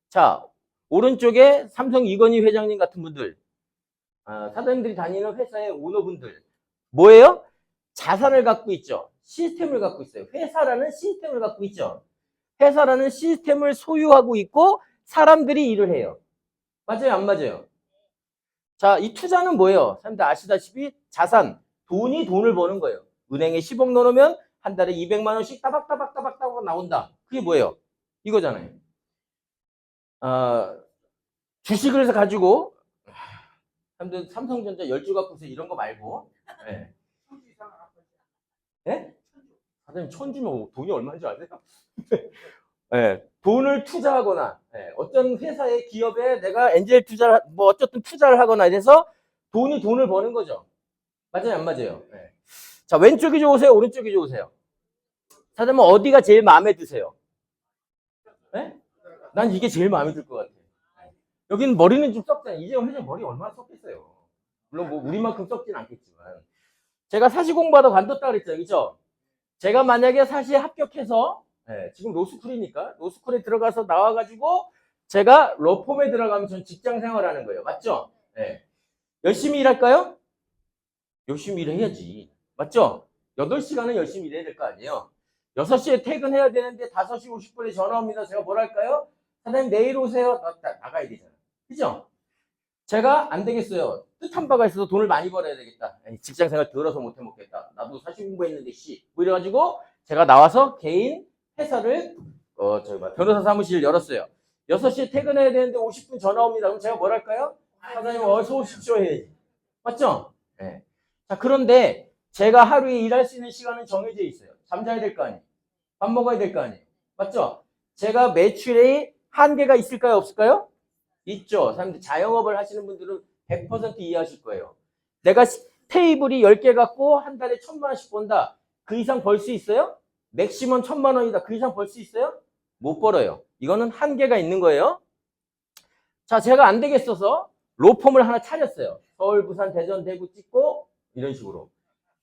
자, 오른쪽에 삼성 이건희 회장님 같은 분들, 사장님들이 다니는 회사의 오너분들, 뭐예요? 자산을 갖고 있죠. 시스템을 갖고 있어요. 회사라는 시스템을 갖고 있죠. 회사라는 시스템을 소유하고 있고 사람들이 일을 해요. 맞아요? 안 맞아요? 자, 이 투자는 뭐예요? 사람들 아시다시피 자산, 돈이 돈을 버는 거예요. 은행에 10억 넣어놓으면 한 달에 200만 원씩 따박따박 나온다. 그게 뭐예요? 이거잖아요. 주식을 해서 가지고 사람들 삼성전자 10주 갖고서 이런 거 말고 네. 네? 사장님 1,000주면 돈이 얼마인 줄 아세요? 예, 돈을 투자하거나 어떤 회사의 기업에 내가 엔젤 투자를 뭐 어쨌든 투자를 하거나 이래서 돈을 버는 거죠. 맞아요, 안 맞아요? 예. 자, 왼쪽이 좋으세요? 오른쪽이 좋으세요? 사장님 어디가 제일 마음에 드세요? 예? 난 이게 제일 마음에 들 것 같아. 여기는 머리는 좀 썩잖아요. 이재용 회장 머리 얼마나 썩겠어요. 물론 뭐 우리만큼 썩진 않겠지만. 제가 사시 공부하다 관뒀다 그랬죠. 그죠? 제가 만약에 사시에 합격해서 지금 로스쿨이니까 로스쿨에 들어가서 나와가지고 제가 로펌에 들어가면 전 직장 생활하는 거예요. 맞죠? 열심히 일할까요? 열심히 일해야지. 맞죠? 8시간은 열심히 일해야 될 거 아니에요. 6시에 퇴근해야 되는데 5시 50분에 전화 옵니다. 제가 뭐랄까요? 사장님 내일 오세요. 나가야 되잖아. 그죠? 제가 안 되겠어요. 뜻한 바가 있어서 돈을 많이 벌어야 되겠다. 직장 생활 들어서 못해 먹겠다. 나도 사실 공부했는데 뭐 이래가지고 제가 나와서 개인 회사를 변호사 사무실을 열었어요. 6시에 퇴근해야 되는데 50분 전화 옵니다. 그럼 제가 뭐랄까요? 사장님 어서 오십시오 해야지. 맞죠? 네. 자, 그런데 제가 하루에 일할 수 있는 시간은 정해져 있어요. 잠자야 될 거 아니에요. 밥 먹어야 될 거 아니에요. 맞죠? 제가 매출에 한계가 있을까요? 없을까요? 있죠. 사람들 자영업을 하시는 분들은 100% 이해하실 거예요. 내가 테이블이 10개 갖고 한 달에 1,000만 원씩 번다. 그 이상 벌 수 있어요? 맥시멈 1,000만 원이다. 그 이상 벌 수 있어요? 못 벌어요. 이거는 한계가 있는 거예요. 자, 제가 안 되겠어서 로펌을 하나 차렸어요. 서울, 부산, 대전, 대구 찍고 이런 식으로.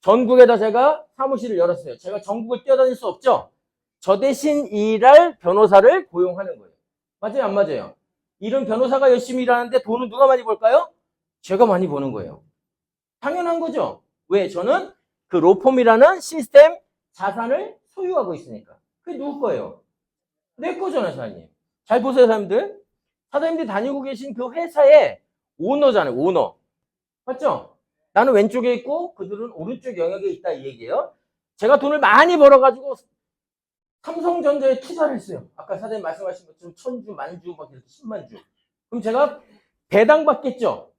전국에다 제가 사무실을 열었어요. 제가 전국을 뛰어다닐 수 없죠? 저 대신 일할 변호사를 고용하는 거예요. 맞아요? 안 맞아요? 이런 변호사가 열심히 일하는데 돈은 누가 많이 벌까요? 제가 많이 버는 거예요. 당연한 거죠. 왜? 저는 그 로펌이라는 시스템 자산을 소유하고 있으니까. 그게 누구 거예요? 내 거잖아요, 사장님. 잘 보세요, 사장님들. 사장님들이 다니고 계신 그 회사의 오너잖아요, 오너. 맞죠? 나는 왼쪽에 있고 그들은 오른쪽 영역에 있다 이 얘기예요. 제가 돈을 많이 벌어가지고 삼성전자에 투자를 했어요. 아까 사장님 말씀하신 것처럼 1,000주, 만주, 막 이렇게 10만 주. 그럼 제가 배당 받겠죠?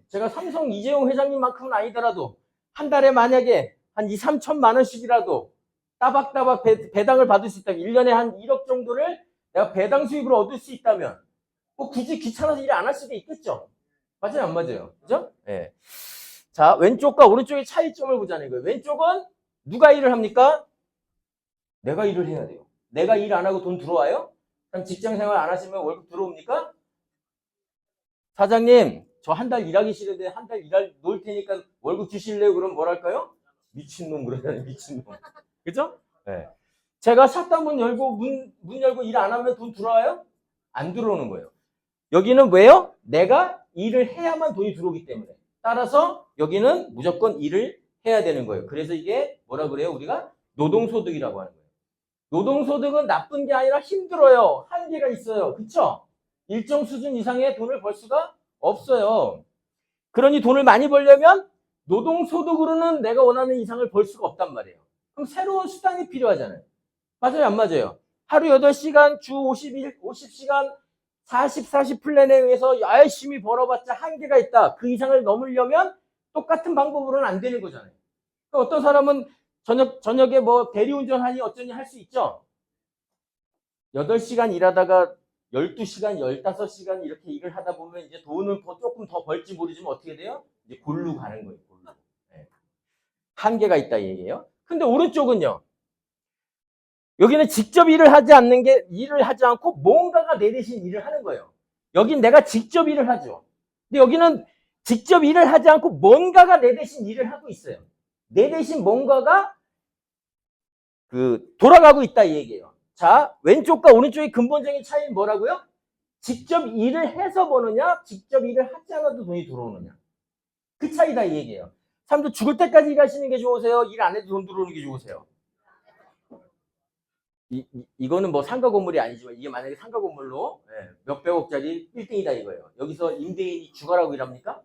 제가 삼성 이재용 회장님만큼은 아니더라도 한 달에 만약에 한 2, 3천만 원씩이라도 따박따박 배당을 받을 수 있다면 1년에 한 1억 정도를 내가 배당 수입을 얻을 수 있다면 뭐 굳이 귀찮아서 일 안 할 수도 있겠죠? 맞아요? 안 맞아요? 그죠? 예. 자, 왼쪽과 오른쪽의 차이점을 보자는 거예요. 왼쪽은 누가 일을 합니까? 내가 일을 해야 돼요. 내가 일 안 하고 돈 들어와요? 그럼 직장 생활 안 하시면 월급 들어옵니까? 사장님, 저 한 달 일하기 싫은데 한 달 놀 테니까 월급 주실래요? 그럼 뭐랄까요? 미친놈 그러잖아요. 미친놈. 그죠? 네. 제가 샷단 열고 문 열고 일 안 하면 돈 들어와요? 안 들어오는 거예요. 여기는 왜요? 내가 일을 해야만 돈이 들어오기 때문에. 따라서 여기는 무조건 일을 해야 되는 거예요. 그래서 이게 뭐라 그래요? 우리가 노동소득이라고 하는 거예요. 노동소득은 나쁜 게 아니라 힘들어요. 한계가 있어요. 그쵸? 일정 수준 이상의 돈을 벌 수가 없어요. 그러니 돈을 많이 벌려면 노동소득으로는 내가 원하는 이상을 벌 수가 없단 말이에요. 그럼 새로운 수단이 필요하잖아요. 맞아요? 안 맞아요? 하루 8시간, 주 50시간, 40 플랜에 의해서 열심히 벌어봤자 한계가 있다. 그 이상을 넘으려면 똑같은 방법으로는 안 되는 거잖아요. 그러니까 어떤 사람은 저녁에 뭐 대리운전하니 어쩌니 할 수 있죠. 8시간 일하다가 12시간, 15시간 이렇게 일을 하다 보면 이제 돈을 조금 더 벌지 모르지만 어떻게 돼요? 이제 골로 가는 거예요. 골로. 네. 한계가 있다 이 얘기예요. 근데 오른쪽은요. 여기는 직접 일을 하지 않고 뭔가가 내 대신 일을 하는 거예요. 여긴 내가 직접 일을 하죠. 근데 여기는 직접 일을 하지 않고 뭔가가 내 대신 일을 하고 있어요. 내 대신 뭔가가 돌아가고 있다 이 얘기예요. 자, 왼쪽과 오른쪽의 근본적인 차이는 뭐라고요? 직접 일을 해서 버느냐, 직접 일을 하지 않아도 돈이 들어오느냐. 그 차이다 이 얘기예요. 사람들 죽을 때까지 일하시는 게 좋으세요? 일 안 해도 돈 들어오는 게 좋으세요? 이거는 뭐 상가 건물이 아니지만 이게 만약에 상가 건물로 몇백억짜리 빌딩이다 이거예요. 여기서 임대인이 죽어라고 일합니까?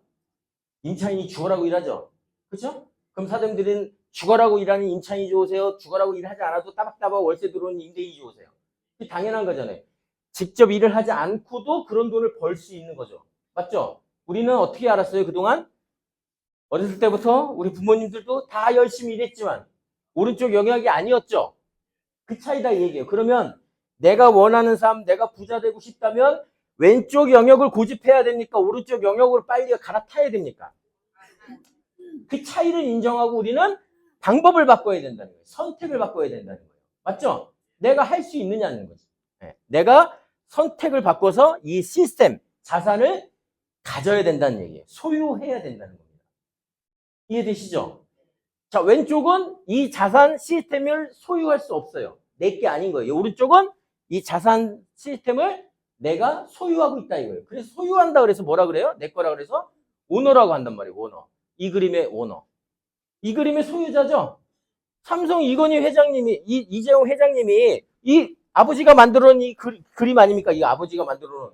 임차인이 죽어라고 일하죠. 그렇죠? 그럼 사장님들은 죽어라고 일하는 임차인이 좋으세요? 죽어라고 일하지 않아도 따박따박 월세 들어오는 임대인이 좋으세요? 이게 당연한 거잖아요. 직접 일을 하지 않고도 그런 돈을 벌 수 있는 거죠. 맞죠? 우리는 어떻게 알았어요? 그동안 어렸을 때부터 우리 부모님들도 다 열심히 일했지만 오른쪽 영역이 아니었죠. 그 차이다 이 얘기예요. 그러면 내가 원하는 삶, 내가 부자 되고 싶다면 왼쪽 영역을 고집해야 됩니까? 오른쪽 영역으로 빨리 갈아타야 됩니까? 그 차이를 인정하고 우리는 방법을 바꿔야 된다는 거예요. 선택을 바꿔야 된다는 거예요. 맞죠? 내가 할 수 있느냐는 거죠. 네. 내가 선택을 바꿔서 이 시스템, 자산을 가져야 된다는 얘기예요. 소유해야 된다는 겁니다. 이해되시죠? 자, 왼쪽은 이 자산 시스템을 소유할 수 없어요. 내 게 아닌 거예요. 오른쪽은 이 자산 시스템을 내가 소유하고 있다 이거예요. 그래서 소유한다 그래서 뭐라 그래요? 내 거라 그래서 오너라고 한단 말이에요. 오너. 이 그림의 오너. 이 그림의 소유자죠? 삼성 이건희 회장님이, 이재용 회장님이 이 아버지가 만들어 놓은 이 그림 아닙니까? 이 아버지가 만들어 놓은.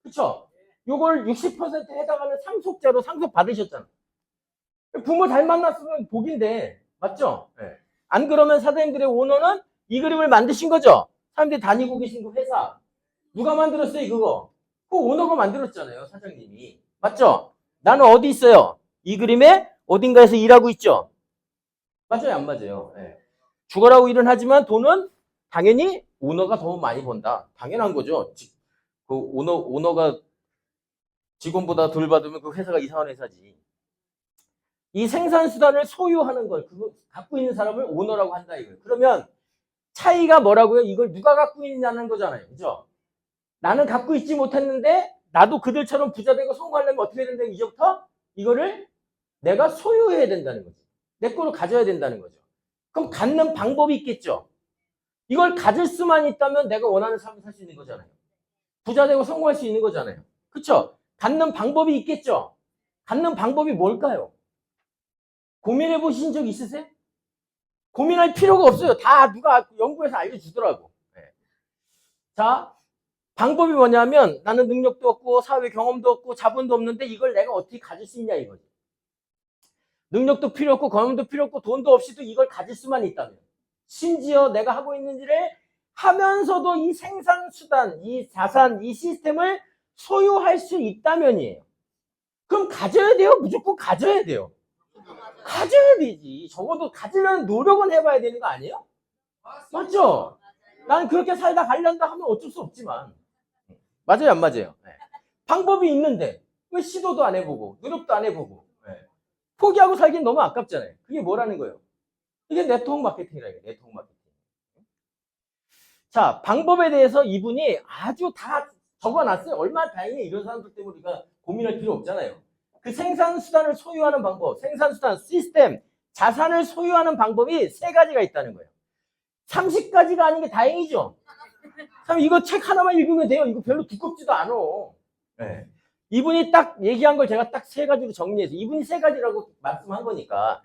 그쵸? 요걸 60% 해당하는 상속자로 상속 받으셨잖아. 부모 잘 만났으면 복인데, 맞죠? 네. 안 그러면 사장님들의 오너는 이 그림을 만드신 거죠? 사람들이 다니고 계신 그 회사. 누가 만들었어요, 그거? 그 오너가 만들었잖아요, 사장님이. 맞죠? 나는 어디 있어요? 이 그림에 어딘가에서 일하고 있죠? 맞아요, 안 맞아요? 네. 죽어라고 일은 하지만 돈은 당연히 오너가 더 많이 번다. 당연한 거죠. 그 오너가 직원보다 덜 받으면 그 회사가 이상한 회사지. 이 생산수단을 소유하는 걸, 그거 갖고 있는 사람을 오너라고 한다 이거예요. 그러면 차이가 뭐라고요? 이걸 누가 갖고 있냐는 거잖아요. 그죠? 나는 갖고 있지 못했는데 나도 그들처럼 부자 되고 성공하려면 어떻게 해야 된다? 이제부터 이거를 내가 소유해야 된다는 거죠. 내 거로 가져야 된다는 거죠. 그럼 갖는 방법이 있겠죠. 이걸 가질 수만 있다면 내가 원하는 삶을 살 수 있는 거잖아요. 부자 되고 성공할 수 있는 거잖아요. 그렇죠? 갖는 방법이 있겠죠. 갖는 방법이 뭘까요? 고민해 보신 적 있으세요? 고민할 필요가 없어요. 다 누가 연구해서 알려주더라고. 네. 자, 방법이 뭐냐면 나는 능력도 없고 사회 경험도 없고 자본도 없는데 이걸 내가 어떻게 가질 수 있냐 이거지. 능력도 필요 없고 경험도 필요 없고 돈도 없이도 이걸 가질 수만 있다면, 심지어 내가 하고 있는 일을 하면서도 이 생산수단, 이 자산, 이 시스템을 소유할 수 있다면이에요. 그럼 가져야 돼요? 무조건 가져야 돼요. 가져야 되지. 적어도 가지려는 노력은 해봐야 되는 거 아니에요? 맞죠? 나는 그렇게 살다 가려다 하면 어쩔 수 없지만. 맞아요, 안 맞아요? 네. 방법이 있는데 왜 시도도 안 해보고 노력도 안 해보고 포기하고 살긴 너무 아깝잖아요. 그게 뭐라는 거예요? 이게 네트워크 마케팅이라 해요. 네트워크 마케팅. 자, 방법에 대해서 이분이 아주 다 적어놨어요. 얼마나 다행히 이런 사람들 때문에 우리가 고민할 필요 없잖아요. 그 생산수단을 소유하는 방법, 생산수단, 시스템, 자산을 소유하는 방법이 3가지가 있다는 거예요. 30가지가 아닌 게 다행이죠. 참 이거 책 하나만 읽으면 돼요. 이거 별로 두껍지도 않아. 네. 이분이 딱 얘기한 걸 제가 딱 3가지로 정리해서, 이분이 3가지라고 말씀한 거니까.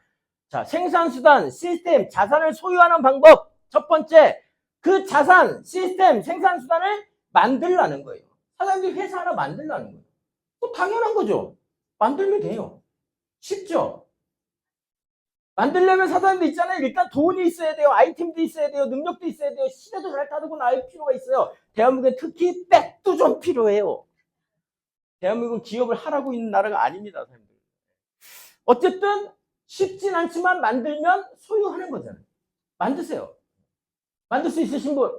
자, 생산수단, 시스템, 자산을 소유하는 방법. 첫 번째, 그 자산, 시스템, 생산수단을 만들라는 거예요. 사장님이 회사 하나 만들라는 거예요. 뭐 당연한 거죠. 만들면 돼요. 쉽죠? 만들려면 사장님도 있잖아요. 일단 돈이 있어야 돼요. 아이템도 있어야 돼요. 능력도 있어야 돼요. 시대도 잘 타고 나올 필요가 있어요. 대한민국에 특히 백도 좀 필요해요. 대한민국은 기업을 하라고 있는 나라가 아닙니다. 사람들. 어쨌든 쉽진 않지만 만들면 소유하는 거잖아요. 만드세요. 만들 수 있으신 분?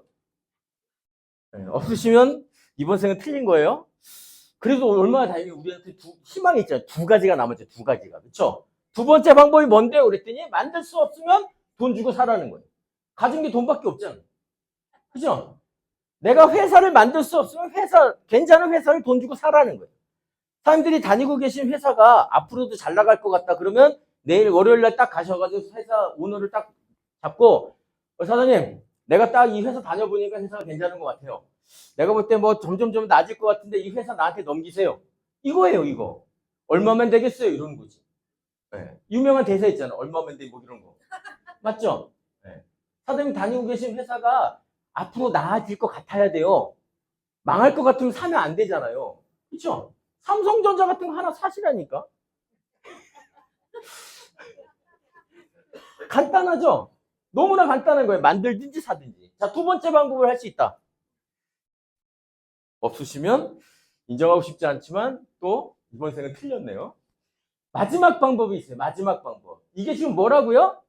네, 없으시면 이번 생은 틀린 거예요. 그래도 얼마나 다행히 우리한테 희망이 있잖아요. 2가지가 남았죠. 2가지가. 그렇죠? 두 번째 방법이 뭔데요? 그랬더니 만들 수 없으면 돈 주고 사라는 거예요. 가진 게 돈밖에 없잖아요. 그죠? 내가 회사를 만들 수 없으면 괜찮은 회사를 돈 주고 사라는 거예요. 사람들이 다니고 계신 회사가 앞으로도 잘 나갈 것 같다. 그러면 내일 월요일날 딱 가셔가지고 회사 오너를 딱 잡고, 사장님, 내가 딱 이 회사 다녀보니까 회사가 괜찮은 것 같아요. 내가 볼 때 뭐 점점 낮을 것 같은데 이 회사 나한테 넘기세요. 이거예요, 이거. 얼마면 되겠어요? 이런 거지. 네. 유명한 대사 있잖아. 얼마면 돼? 뭐 이런 거. 맞죠? 네. 사장님 다니고 계신 회사가 앞으로 나아질 것 같아야 돼요. 망할 것 같으면 사면 안 되잖아요. 그렇죠? 삼성전자 같은 거 하나 사시라니까. 간단하죠? 너무나 간단한 거예요. 만들든지 사든지. 자, 2번째 방법을 할 수 있다. 없으시면 인정하고 싶지 않지만 또 이번 생은 틀렸네요. 마지막 방법이 있어요. 마지막 방법. 이게 지금 뭐라고요?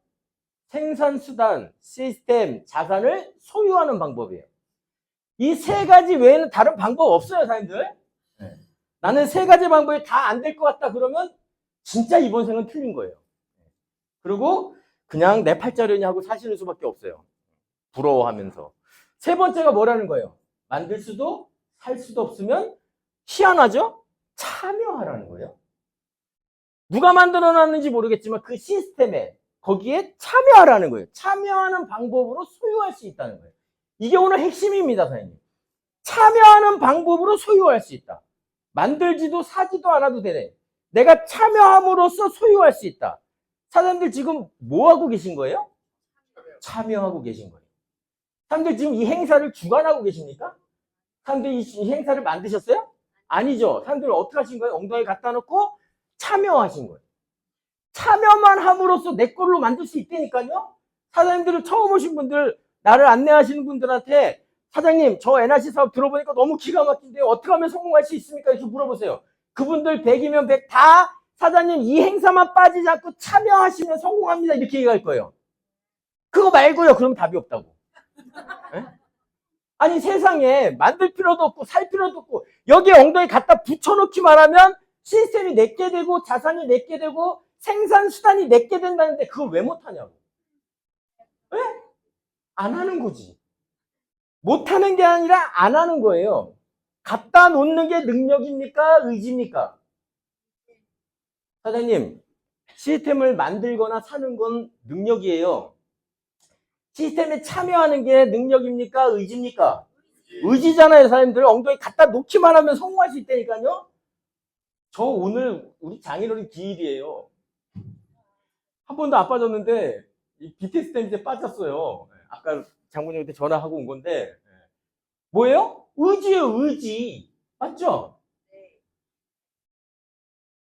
생산수단, 시스템, 자산을 소유하는 방법이에요. 이 세 가지 외에는 다른 방법 없어요, 사람들. 네. 나는 세 가지 방법이 다 안 될 것 같다 그러면 진짜 이번 생은 틀린 거예요. 그리고 그냥 내 팔자려니 하고 사시는 수밖에 없어요. 부러워하면서. 세 번째가 뭐라는 거예요? 만들 수도 살 수도 없으면 희한하죠? 참여하라는 거예요. 누가 만들어놨는지 모르겠지만 그 시스템에 거기에 참여하라는 거예요. 참여하는 방법으로 소유할 수 있다는 거예요. 이게 오늘 핵심입니다, 선생님. 참여하는 방법으로 소유할 수 있다. 만들지도 사지도 않아도 되네. 내가 참여함으로써 소유할 수 있다. 사람들 지금 뭐 하고 계신 거예요? 참여하고 계신 거예요. 사람들 지금 이 행사를 주관하고 계십니까? 사람들 이 행사를 만드셨어요? 아니죠. 사람들 어떻게 하신 거예요? 엉덩이 갖다 놓고 참여하신 거예요. 참여만 함으로써 내 걸로 만들 수 있다니까요. 사장님들을 처음 오신 분들, 나를 안내하시는 분들한테 사장님, 저 NRC 사업 들어보니까 너무 기가 막힌데 어떻게 하면 성공할 수 있습니까? 이렇게 물어보세요. 그분들 100이면 100 다 사장님 이 행사만 빠지지 않고 참여하시면 성공합니다. 이렇게 얘기할 거예요. 그거 말고요. 그럼 답이 없다고. 네? 아니 세상에 만들 필요도 없고 살 필요도 없고 여기에 엉덩이 갖다 붙여놓기만 하면 시스템이 내게 되고 자산이 내게 되고 생산 수단이 내게 된다는데 그걸 왜 못하냐고. 왜? 안 하는 거지. 못하는 게 아니라 안 하는 거예요. 갖다 놓는 게 능력입니까? 의지입니까? 사장님, 시스템을 만들거나 사는 건 능력이에요. 시스템에 참여하는 게 능력입니까? 의지입니까? 의지잖아요, 사람들. 엉덩이 갖다 놓기만 하면 성공할 수 있다니까요. 저 오늘 우리 장인어른 기일이에요. 한 번도 안 빠졌는데 이 BTS 때문에 빠졌어요. 아까 장모님한테 전화하고 온 건데 뭐예요? 의지예요, 의지. 맞죠?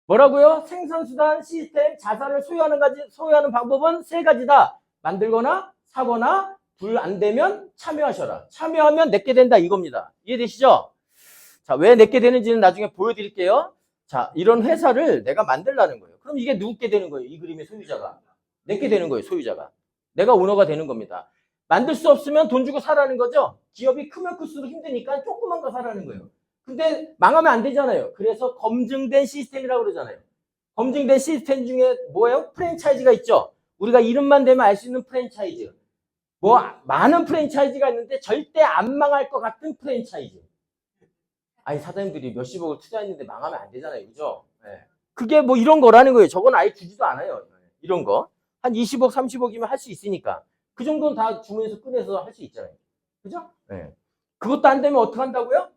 뭐라고요? 생산수단, 시스템, 자산을 소유하는 방법은 세 가지다. 만들거나 사거나 불 안 되면 참여하셔라. 참여하면 내게 된다 이겁니다. 이해되시죠? 자, 왜 내게 되는지는 나중에 보여드릴게요. 자, 이런 회사를 내가 만들라는 거예요. 그럼 이게 누구게 되는 거예요? 이 그림의 소유자가. 내게 되는 거예요, 소유자가. 내가 오너가 되는 겁니다. 만들 수 없으면 돈 주고 사라는 거죠. 기업이 크면 클수록 힘드니까 조그만 거 사라는 거예요. 근데 망하면 안 되잖아요. 그래서 검증된 시스템이라고 그러잖아요. 검증된 시스템 중에 뭐예요? 프랜차이즈가 있죠. 우리가 이름만 대면 알 수 있는 프랜차이즈. 뭐 많은 프랜차이즈가 있는데 절대 안 망할 것 같은 프랜차이즈. 아니 사장님들이 몇십억을 투자했는데 망하면 안 되잖아요. 그죠? 네. 그게 뭐 이런 거라는 거예요. 저건 아예 주지도 않아요. 이런 거. 한 20억, 30억이면 할 수 있으니까. 그 정도는 다 주문해서 꺼내서 할 수 있잖아요. 그죠? 네. 그것도 안 되면 어떻게 한다고요?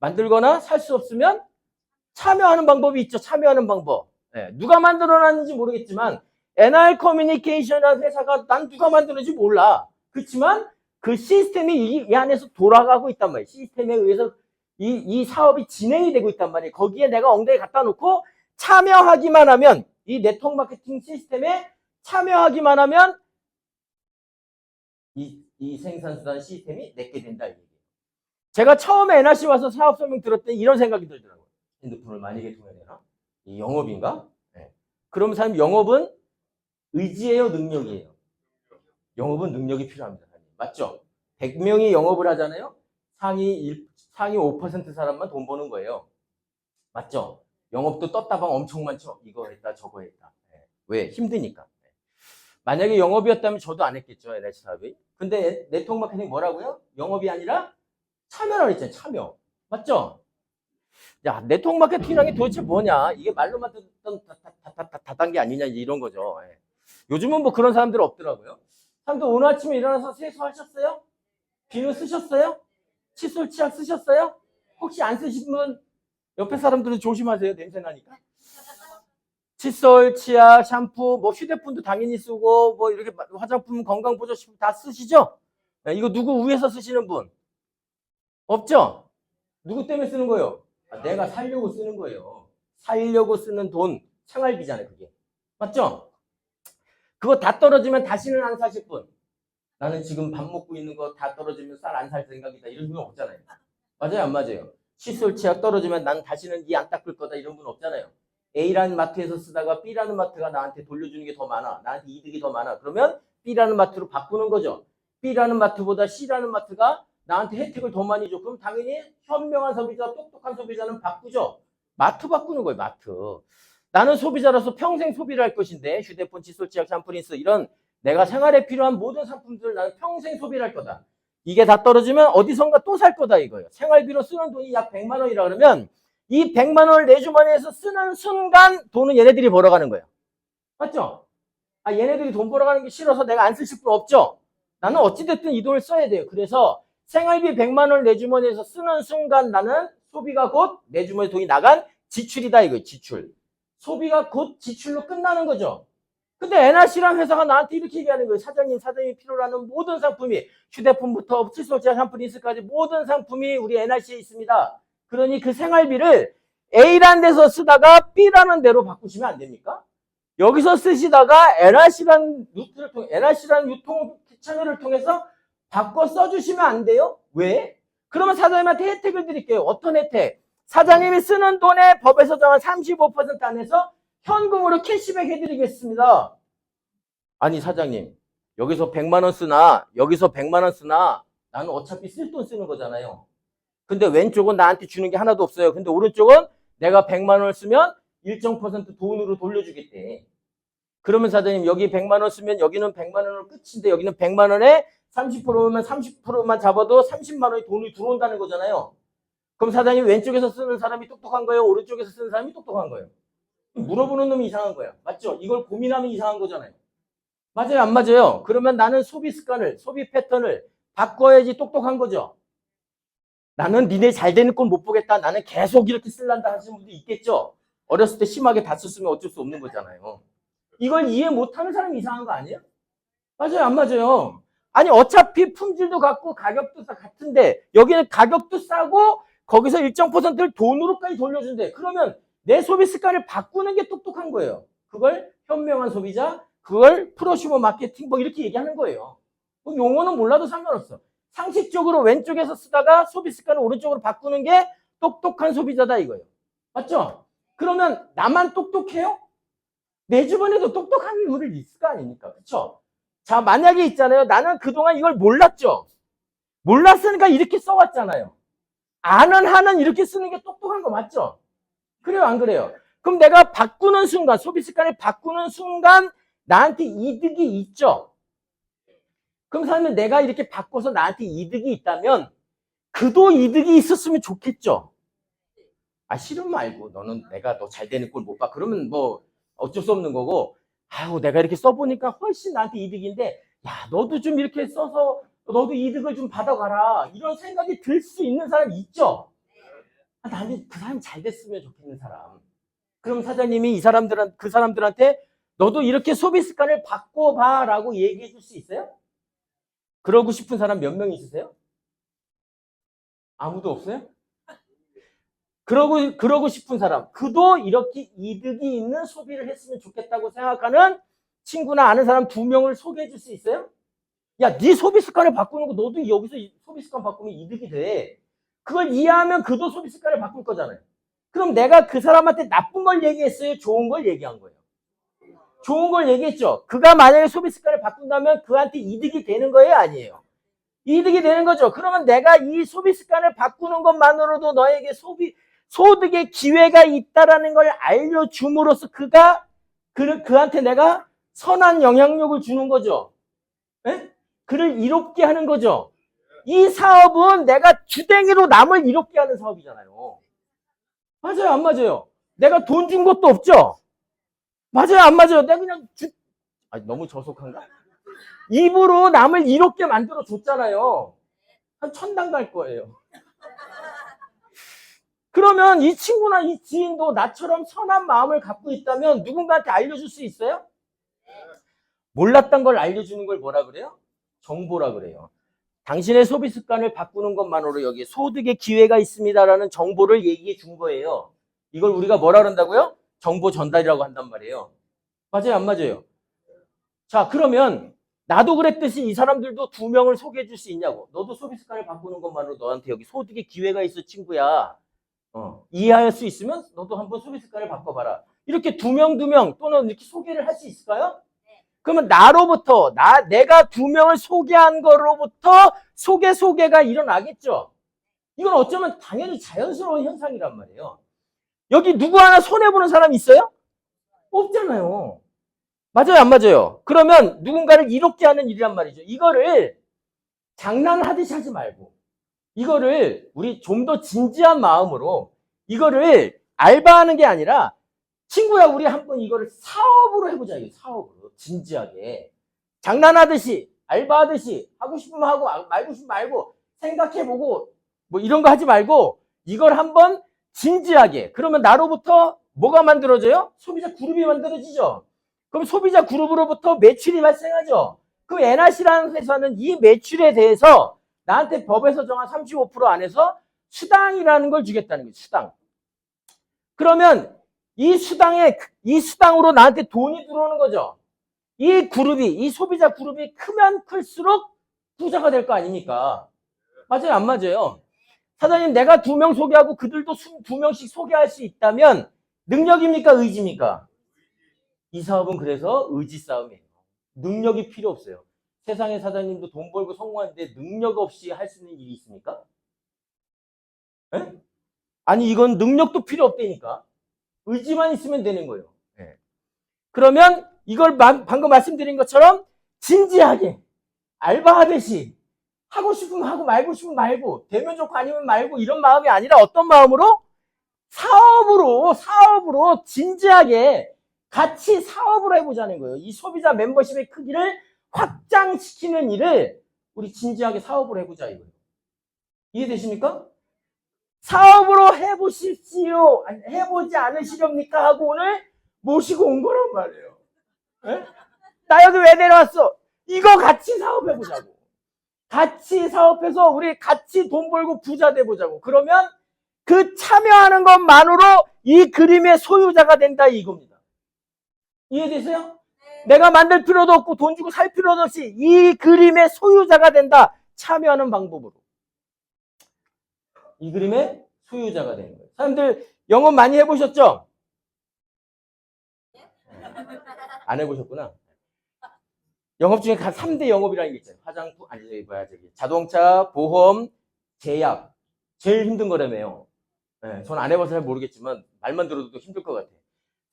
만들거나 살 수 없으면 참여하는 방법이 있죠. 참여하는 방법. 네. 누가 만들어놨는지 모르겠지만 NR 커뮤니케이션이라는 회사가 난 누가 만드는지 몰라. 그렇지만 그 시스템이 이 안에서 돌아가고 있단 말이에요. 시스템에 의해서 이 사업이 진행이 되고 있단 말이에요. 거기에 내가 엉덩이 갖다 놓고 참여하기만 하면 이 네트워크 마케팅 시스템에 참여하기만 하면 이 생산수단 시스템이 내게 된다. 제가 처음에 NRC 와서 사업 설명 들을 때 이런 생각이 들더라고요. 핸드폰을 만약에 통해야 되나? 이 영업인가? 네. 그럼 사실 영업은 의지예요, 능력이에요? 영업은 능력이 필요합니다. 맞죠? 100명이 영업을 하잖아요. 상위 5% 사람만 돈 버는 거예요. 맞죠? 영업도 떴다방 엄청 많죠. 이거 했다 저거 했다. 네. 왜? 힘드니까. 네. 만약에 영업이었다면 저도 안 했겠죠. NRC 사업이. 근데 네트워크 마케팅 뭐라고요? 영업이 아니라 참여라고 했잖아요. 참여. 맞죠? 야, 네트워크 마케팅이라는 게 도대체 뭐냐? 이게 말로만 듣던 다단계 아니냐 이런 거죠. 예. 요즘은 뭐 그런 사람들 없더라고요. 사람들 오늘 아침에 일어나서 세수하셨어요? 비누 쓰셨어요? 칫솔 치약 쓰셨어요? 혹시 안 쓰신 분 옆에 사람들은 조심하세요. 냄새 나니까. 칫솔, 치약, 샴푸, 뭐 휴대폰도 당연히 쓰고 뭐 이렇게 화장품, 건강보조식품 다 쓰시죠? 예, 이거 누구 위해서 쓰시는 분? 없죠? 누구 때문에 쓰는 거예요? 내가 살려고 쓰는 거예요. 살려고 쓰는 돈, 생활비잖아요, 그게. 맞죠? 그거 다 떨어지면 다시는 안 사실 분. 나는 지금 밥 먹고 있는 거 다 떨어지면 쌀 안 살 생각이다. 이런 분 없잖아요. 맞아요, 안 맞아요? 칫솔, 치약 떨어지면 난 다시는 이 안 닦을 거다. 이런 분 없잖아요. A라는 마트에서 쓰다가 B라는 마트가 나한테 돌려주는 게 더 많아. 나한테 이득이 더 많아. 그러면 B라는 마트로 바꾸는 거죠. B라는 마트보다 C라는 마트가 나한테 혜택을 더 많이 줘. 그럼 당연히 현명한 소비자, 똑똑한 소비자는 바꾸죠. 마트 바꾸는 거예요. 마트. 나는 소비자로서 평생 소비를 할 것인데 휴대폰, 칫솔, 치약, 샴푸, 린스 이런 내가 생활에 필요한 모든 상품들을 나는 평생 소비를 할 거다. 이게 다 떨어지면 어디선가 또 살 거다 이거예요. 생활비로 쓰는 돈이 약 100만 원이라 그러면 이 100만 원을 내 주머니에서 쓰는 순간 돈은 얘네들이 벌어가는 거예요. 맞죠? 아, 얘네들이 돈 벌어가는 게 싫어서 내가 안 쓸 필요 없죠? 나는 어찌됐든 이 돈을 써야 돼요. 그래서 생활비 100만 원을 내 주머니에서 쓰는 순간 나는 소비가 곧 내 주머니에 돈이 나간 지출이다 이거예요. 지출. 소비가 곧 지출로 끝나는 거죠. 근데 NRC랑 회사가 나한테 이렇게 얘기하는 거예요. 사장님이 필요로 하는 모든 상품이 휴대폰부터 칫솔, 치약, 샴푸, 린스까지 모든 상품이 우리 NRC에 있습니다. 그러니 그 생활비를 A라는 데서 쓰다가 B라는 데로 바꾸시면 안 됩니까? 여기서 쓰시다가 NRC라는 유통 채널을 통해서 바꿔 써주시면 안 돼요? 왜? 그러면 사장님한테 혜택을 드릴게요. 어떤 혜택? 사장님이 쓰는 돈의 법에서 정한 35% 안에서 현금으로 캐시백 해드리겠습니다. 아니 사장님 여기서 100만 원 쓰나 여기서 100만 원 쓰나 나는 어차피 쓸 돈 쓰는 거잖아요. 근데 왼쪽은 나한테 주는 게 하나도 없어요. 근데 오른쪽은 내가 100만 원을 쓰면 일정 퍼센트 돈으로 돌려주겠대. 그러면 사장님 여기 100만 원 쓰면 여기는 100만 원으로 끝인데 여기는 100만 원에 30%면 30%만 잡아도 30만 원이 돈이 들어온다는 거잖아요. 그럼 사장님 왼쪽에서 쓰는 사람이 똑똑한 거예요? 오른쪽에서 쓰는 사람이 똑똑한 거예요? 물어보는 놈이 이상한 거예요. 맞죠? 이걸 고민하면 이상한 거잖아요. 맞아요? 안 맞아요? 그러면 나는 소비 습관을, 소비 패턴을 바꿔야지 똑똑한 거죠. 나는 니네 잘 되는 꼴 못 보겠다. 나는 계속 이렇게 쓸란다 하시는 분도 있겠죠? 어렸을 때 심하게 다쳤으면 어쩔 수 없는 거잖아요. 이걸 이해 못하는 사람이 이상한 거 아니에요? 맞아요? 안 맞아요? 아니 어차피 품질도 같고 가격도 같은데 여기는 가격도 싸고 거기서 일정 퍼센트를 돈으로까지 돌려준대. 그러면 내 소비 습관을 바꾸는 게 똑똑한 거예요. 그걸 현명한 소비자, 그걸 프로슈머 마케팅 뭐 이렇게 얘기하는 거예요. 뭐 용어는 몰라도 상관없어. 상식적으로 왼쪽에서 쓰다가 소비 습관을 오른쪽으로 바꾸는 게 똑똑한 소비자다 이거예요. 맞죠? 그러면 나만 똑똑해요? 내 주변에도 똑똑한 인물이 있을 거 아닙니까? 그렇죠? 자, 만약에 있잖아요. 나는 그동안 이걸 몰랐죠. 몰랐으니까 이렇게 써왔잖아요. 아는 한은 이렇게 쓰는 게 똑똑한 거 맞죠? 그래요, 안 그래요? 그럼 내가 바꾸는 순간, 소비 습관을 바꾸는 순간 나한테 이득이 있죠? 그럼 사람은 내가 이렇게 바꿔서 나한테 이득이 있다면 그도 이득이 있었으면 좋겠죠? 아, 싫으면 말고 너는 내가 너 잘 되는 꼴 못 봐. 그러면 뭐 어쩔 수 없는 거고 아유 내가 이렇게 써보니까 훨씬 나한테 이득인데 야 너도 좀 이렇게 써서 너도 이득을 좀 받아가라. 이런 생각이 들 수 있는 사람이 있죠? 아, 나는 그 사람이 잘 됐으면 좋겠는 사람. 그럼 사장님이 그 사람들한테 너도 이렇게 소비 습관을 바꿔봐라고 얘기해 줄 수 있어요? 그러고 싶은 사람 몇 명 있으세요? 아무도 없어요? 그러고 싶은 사람, 그도 이렇게 이득이 있는 소비를 했으면 좋겠다고 생각하는 친구나 아는 사람 2명을 소개해 줄 수 있어요? 야, 네 소비 습관을 바꾸는 거 너도 여기서 소비 습관 바꾸면 이득이 돼. 그걸 이해하면 그도 소비 습관을 바꿀 거잖아요. 그럼 내가 그 사람한테 나쁜 걸 얘기했어요? 좋은 걸 얘기한 거예요? 좋은 걸 얘기했죠. 그가 만약에 소비 습관을 바꾼다면 그한테 이득이 되는 거예요? 아니에요? 이득이 되는 거죠. 그러면 내가 이 소비 습관을 바꾸는 것만으로도 너에게 소득의 기회가 있다라는 걸 알려줌으로써 그한테 내가 선한 영향력을 주는 거죠. 에? 그를 이롭게 하는 거죠. 이 사업은 내가 주댕이로 남을 이롭게 하는 사업이잖아요. 맞아요, 안 맞아요? 내가 돈 준 것도 없죠? 맞아요, 안 맞아요? 내가 그냥 너무 저속한가? 입으로 남을 이롭게 만들어 줬잖아요. 한 천당 갈 거예요. 그러면 이 친구나 이 지인도 나처럼 선한 마음을 갖고 있다면 누군가한테 알려줄 수 있어요? 몰랐던 걸 알려주는 걸 뭐라 그래요? 정보라 그래요. 당신의 소비 습관을 바꾸는 것만으로 여기 소득의 기회가 있습니다라는 정보를 얘기해 준 거예요. 이걸 우리가 뭐라 그런다고요? 정보 전달이라고 한단 말이에요. 맞아요, 안 맞아요? 자, 그러면 나도 그랬듯이 이 사람들도 2명을 소개해 줄 수 있냐고. 너도 소비 습관을 바꾸는 것만으로 너한테 여기 소득의 기회가 있어, 친구야. 이해할 수 있으면 너도 한번 소비 습관을 바꿔봐라. 이렇게 2명 또는 이렇게 소개를 할 수 있을까요? 그러면 내가 2명을 소개한 거로부터 소개가 일어나겠죠. 이건 어쩌면 당연히 자연스러운 현상이란 말이에요. 여기 누구 하나 손해보는 사람 있어요? 없잖아요. 맞아요, 안 맞아요? 그러면 누군가를 이롭게 하는 일이란 말이죠. 이거를 장난하듯이 하지 말고, 이거를 우리 좀 더 진지한 마음으로, 이거를 알바하는 게 아니라, 친구야, 우리 한번 이거를 사업으로 해보자, 이거 사업으로. 진지하게. 장난하듯이, 알바하듯이, 하고 싶으면 하고, 말고 싶으면 말고, 생각해보고, 뭐 이런 거 하지 말고, 이걸 한번 진지하게. 그러면 나로부터 뭐가 만들어져요? 소비자 그룹이 만들어지죠. 그럼 소비자 그룹으로부터 매출이 발생하죠. 그 에나시라는 회사는 이 매출에 대해서 나한테 법에서 정한 35% 안에서 수당이라는 걸 주겠다는 거죠. 수당. 그러면 이 수당으로 나한테 돈이 들어오는 거죠. 이 소비자 그룹이 크면 클수록 부자가 될 거 아닙니까? 맞아요, 안 맞아요? 사장님, 내가 2명 소개하고 그들도 2명씩 소개할 수 있다면 능력입니까? 의지입니까? 이 사업은 그래서 의지 싸움이에요. 능력이 필요 없어요. 세상의 사장님도 돈 벌고 성공하는데 능력 없이 할 수 있는 일이 있습니까? 에? 아니, 이건 능력도 필요 없다니까. 의지만 있으면 되는 거예요. 네. 그러면 이걸 방금 말씀드린 것처럼 진지하게 알바하듯이 하고 싶으면 하고 말고 싶으면 말고 되면 좋고 아니면 말고 이런 마음이 아니라 어떤 마음으로? 사업으로 진지하게 같이 사업을 해보자는 거예요. 이 소비자 멤버십의 크기를 확장시키는 일을 우리 진지하게 사업을 해보자 이거예요. 이해되십니까? 사업으로 해보십시오. 해보지 않으시렵니까? 하고 오늘 모시고 온 거란 말이에요. 에? 나 여기 왜 내려왔어? 이거 같이 사업해보자고. 같이 사업해서 우리 같이 돈 벌고 부자 돼보자고. 그러면 그 참여하는 것만으로 이 그림의 소유자가 된다 이겁니다. 이해되세요? 내가 만들 필요도 없고 돈 주고 살 필요도 없이 이 그림의 소유자가 된다. 참여하는 방법으로. 이 그림의 소유자가 되는 거예요. 사람들 영업 많이 해보셨죠? 안 해보셨구나. 영업 중에 3대 영업이라는 게 있잖아요. 화장품, 자동차, 보험, 제약. 제일 힘든 거라며요. 네, 전 안 해봐서 잘 모르겠지만 말만 들어도 힘들 것 같아요.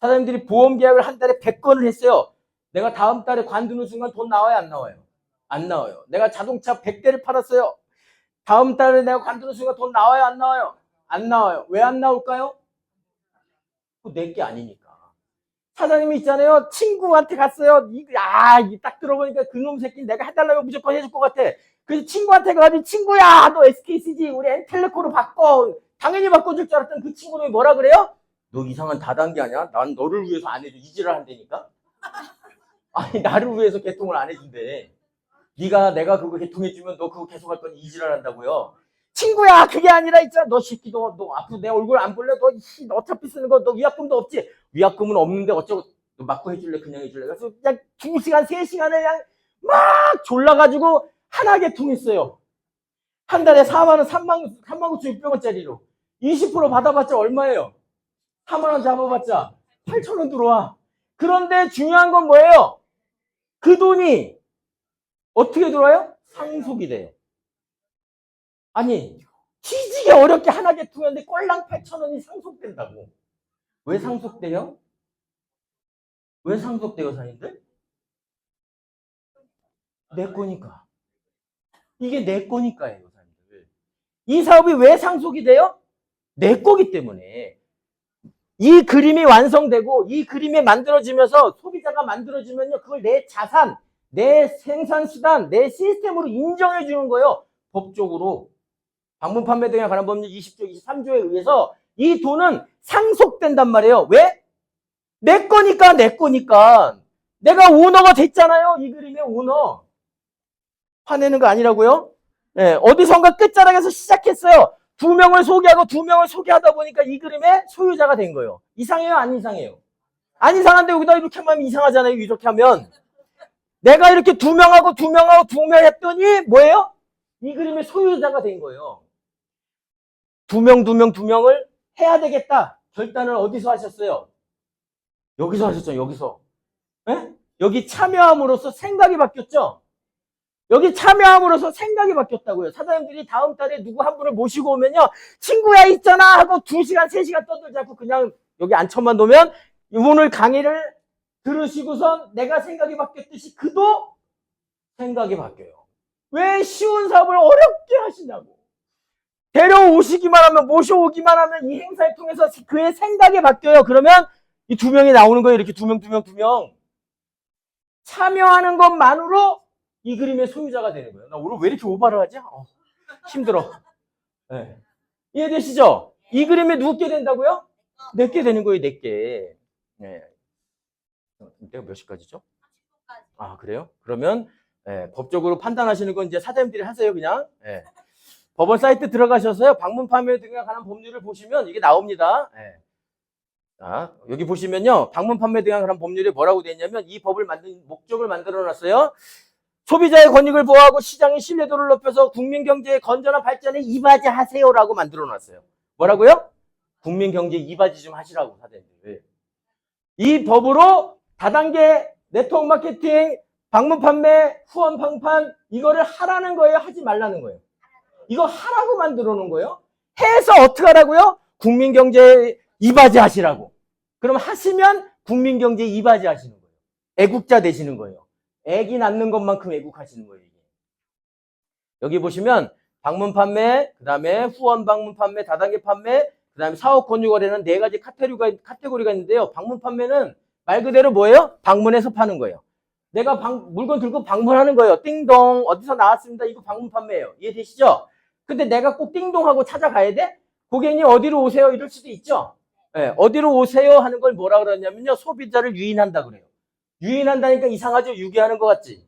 사장님들이 보험 계약을 한 달에 100건을 했어요. 내가 다음 달에 관두는 순간 돈 나와요, 안 나와요? 안 나와요. 내가 자동차 100대를 팔았어요. 다음 달에 내가 관두는 순간 돈 나와요, 안 나와요? 안 나와요. 왜 안 나올까요? 내 게 아니니까. 사장님이 있잖아요. 친구한테 갔어요. 딱 들어보니까 그놈 새끼 내가 해달라고 무조건 해줄 것 같아. 그래서 친구한테 가가지고 친구야, 너 SKCG 우리 엔텔레코로 바꿔. 당연히 바꿔줄 줄 알았던 그 친구는 뭐라 그래요? 너 이상한 다단계 아니야? 난 너를 위해서 안 해줘. 이지를 한다니까? 아니, 나를 위해서 개통을 안 해준대. 내가 그거 개통해주면 너 그거 계속 할 거니 이지를 한다고요? 친구야, 그게 아니라 있잖아. 너 새끼, 너 앞으로 내 얼굴 안 볼래? 너 어차피 쓰는 거, 너 위약금도 없지? 위약금은 없는데 어쩌고, 너 맞고 해줄래? 그냥 해줄래? 그래서 그냥 2시간, 3시간을 그냥 막 졸라가지고 하나 개통했어요. 한 달에 4만원, 39,600원짜리로. 20% 받아봤자 얼마예요? 4만원 잡아봤자 8,000원 들어와. 그런데 중요한 건 뭐예요? 그 돈이 어떻게 들어와요? 상속이 돼요. 아니, 뒤지게 어렵게 하나 개통했는데 꼴랑 8,000원이 상속된다고. 왜 상속돼요? 왜 상속돼요, 사장님들? 내 거니까. 이게 내 거니까예요, 사장님들. 이 사업이 왜 상속이 돼요? 내 거기 때문에. 이 그림이 완성되고 이 그림이 만들어지면서 소비자가 만들어지면요, 그걸 내 자산, 내 생산수단, 내 시스템으로 인정해 주는 거예요. 법적으로. 방문 판매 등에 관한 법률 20조, 23조에 의해서 이 돈은 상속된단 말이에요. 왜? 내 거니까, 내 거니까. 내가 오너가 됐잖아요. 이 그림의 오너. 화내는 거 아니라고요? 네, 어디선가 끝자락에서 시작했어요. 2명을 소개하고 2명을 소개하다 보니까 이 그림의 소유자가 된 거예요. 이상해요? 안 이상해요? 안 이상한데 여기다 이렇게 하면 이상하잖아요. 이렇게 하면. 내가 이렇게 2명하고 2명 했더니 뭐예요? 이 그림의 소유자가 된 거예요. 2명을 해야 되겠다. 결단을 어디서 하셨어요? 여기서 하셨죠, 여기서. 에? 여기 참여함으로써 생각이 바뀌었죠? 여기 참여함으로써 생각이 바뀌었다고요. 사장님들이 다음 달에 누구 한 분을 모시고 오면요. 친구야 있잖아 하고 2시간, 3시간 떠들지 않고 그냥 여기 앉혀만 놓으면 오늘 강의를 들으시고선 내가 생각이 바뀌었듯이 그도 생각이 바뀌어요. 왜 쉬운 사업을 어렵게 하시냐고. 데려오시기만 하면, 모셔오기만 하면 이 행사를 통해서 그의 생각이 바뀌어요. 그러면 이 2명이 나오는 거예요. 이렇게 2명. 참여하는 것만으로 이 그림의 소유자가 되는 거예요. 나 오늘 왜 이렇게 오바를 하지? 힘들어. 네. 이해되시죠? 이 그림에 누구게 된다고요? 내게 되는 거예요, 내게. 네. 내가 몇 시까지죠? 아, 그래요? 그러면 법적으로 판단하시는 건 이제 사장님들이 하세요, 그냥. 법원 사이트 들어가셔서요, 방문 판매 등에 관한 법률을 보시면 이게 나옵니다. 자, 여기 보시면요, 방문 판매 등에 관한 법률이 뭐라고 되어 있냐면 이 법을 만든 목적을 만들어 놨어요. 소비자의 권익을 보호하고 시장의 신뢰도를 높여서 국민 경제의 건전한 발전에 이바지하세요라고 만들어 놨어요. 뭐라고요? 국민 경제 이바지 좀 하시라고, 사장님들. 이 법으로 다단계 네트워크 마케팅, 방문 판매, 후원 방판 이거를 하라는 거예요? 하지 말라는 거예요? 이거 하라고 만들어 놓은 거예요? 해서 어떻게 하라고요? 국민 경제에 이바지 하시라고. 그럼 하시면 국민 경제에 이바지 하시는 거예요. 애국자 되시는 거예요. 애기 낳는 것만큼 애국하시는 거예요. 이게. 여기 보시면 방문 판매, 그 다음에 후원 방문 판매, 다단계 판매, 그 다음에 사업 권유 거래는 4가지 카테고리가 있는데요. 방문 판매는 말 그대로 뭐예요? 방문해서 파는 거예요. 내가 물건 들고 방문하는 거예요. 띵동 어디서 나왔습니다. 이거 방문 판매예요. 이해되시죠? 근데 내가 꼭 띵동하고 찾아가야 돼? 고객님 어디로 오세요? 이럴 수도 있죠. 어디로 오세요? 하는 걸 뭐라 그러냐면요. 소비자를 유인한다 그래요. 유인한다니까 이상하죠? 유기하는 것 같지?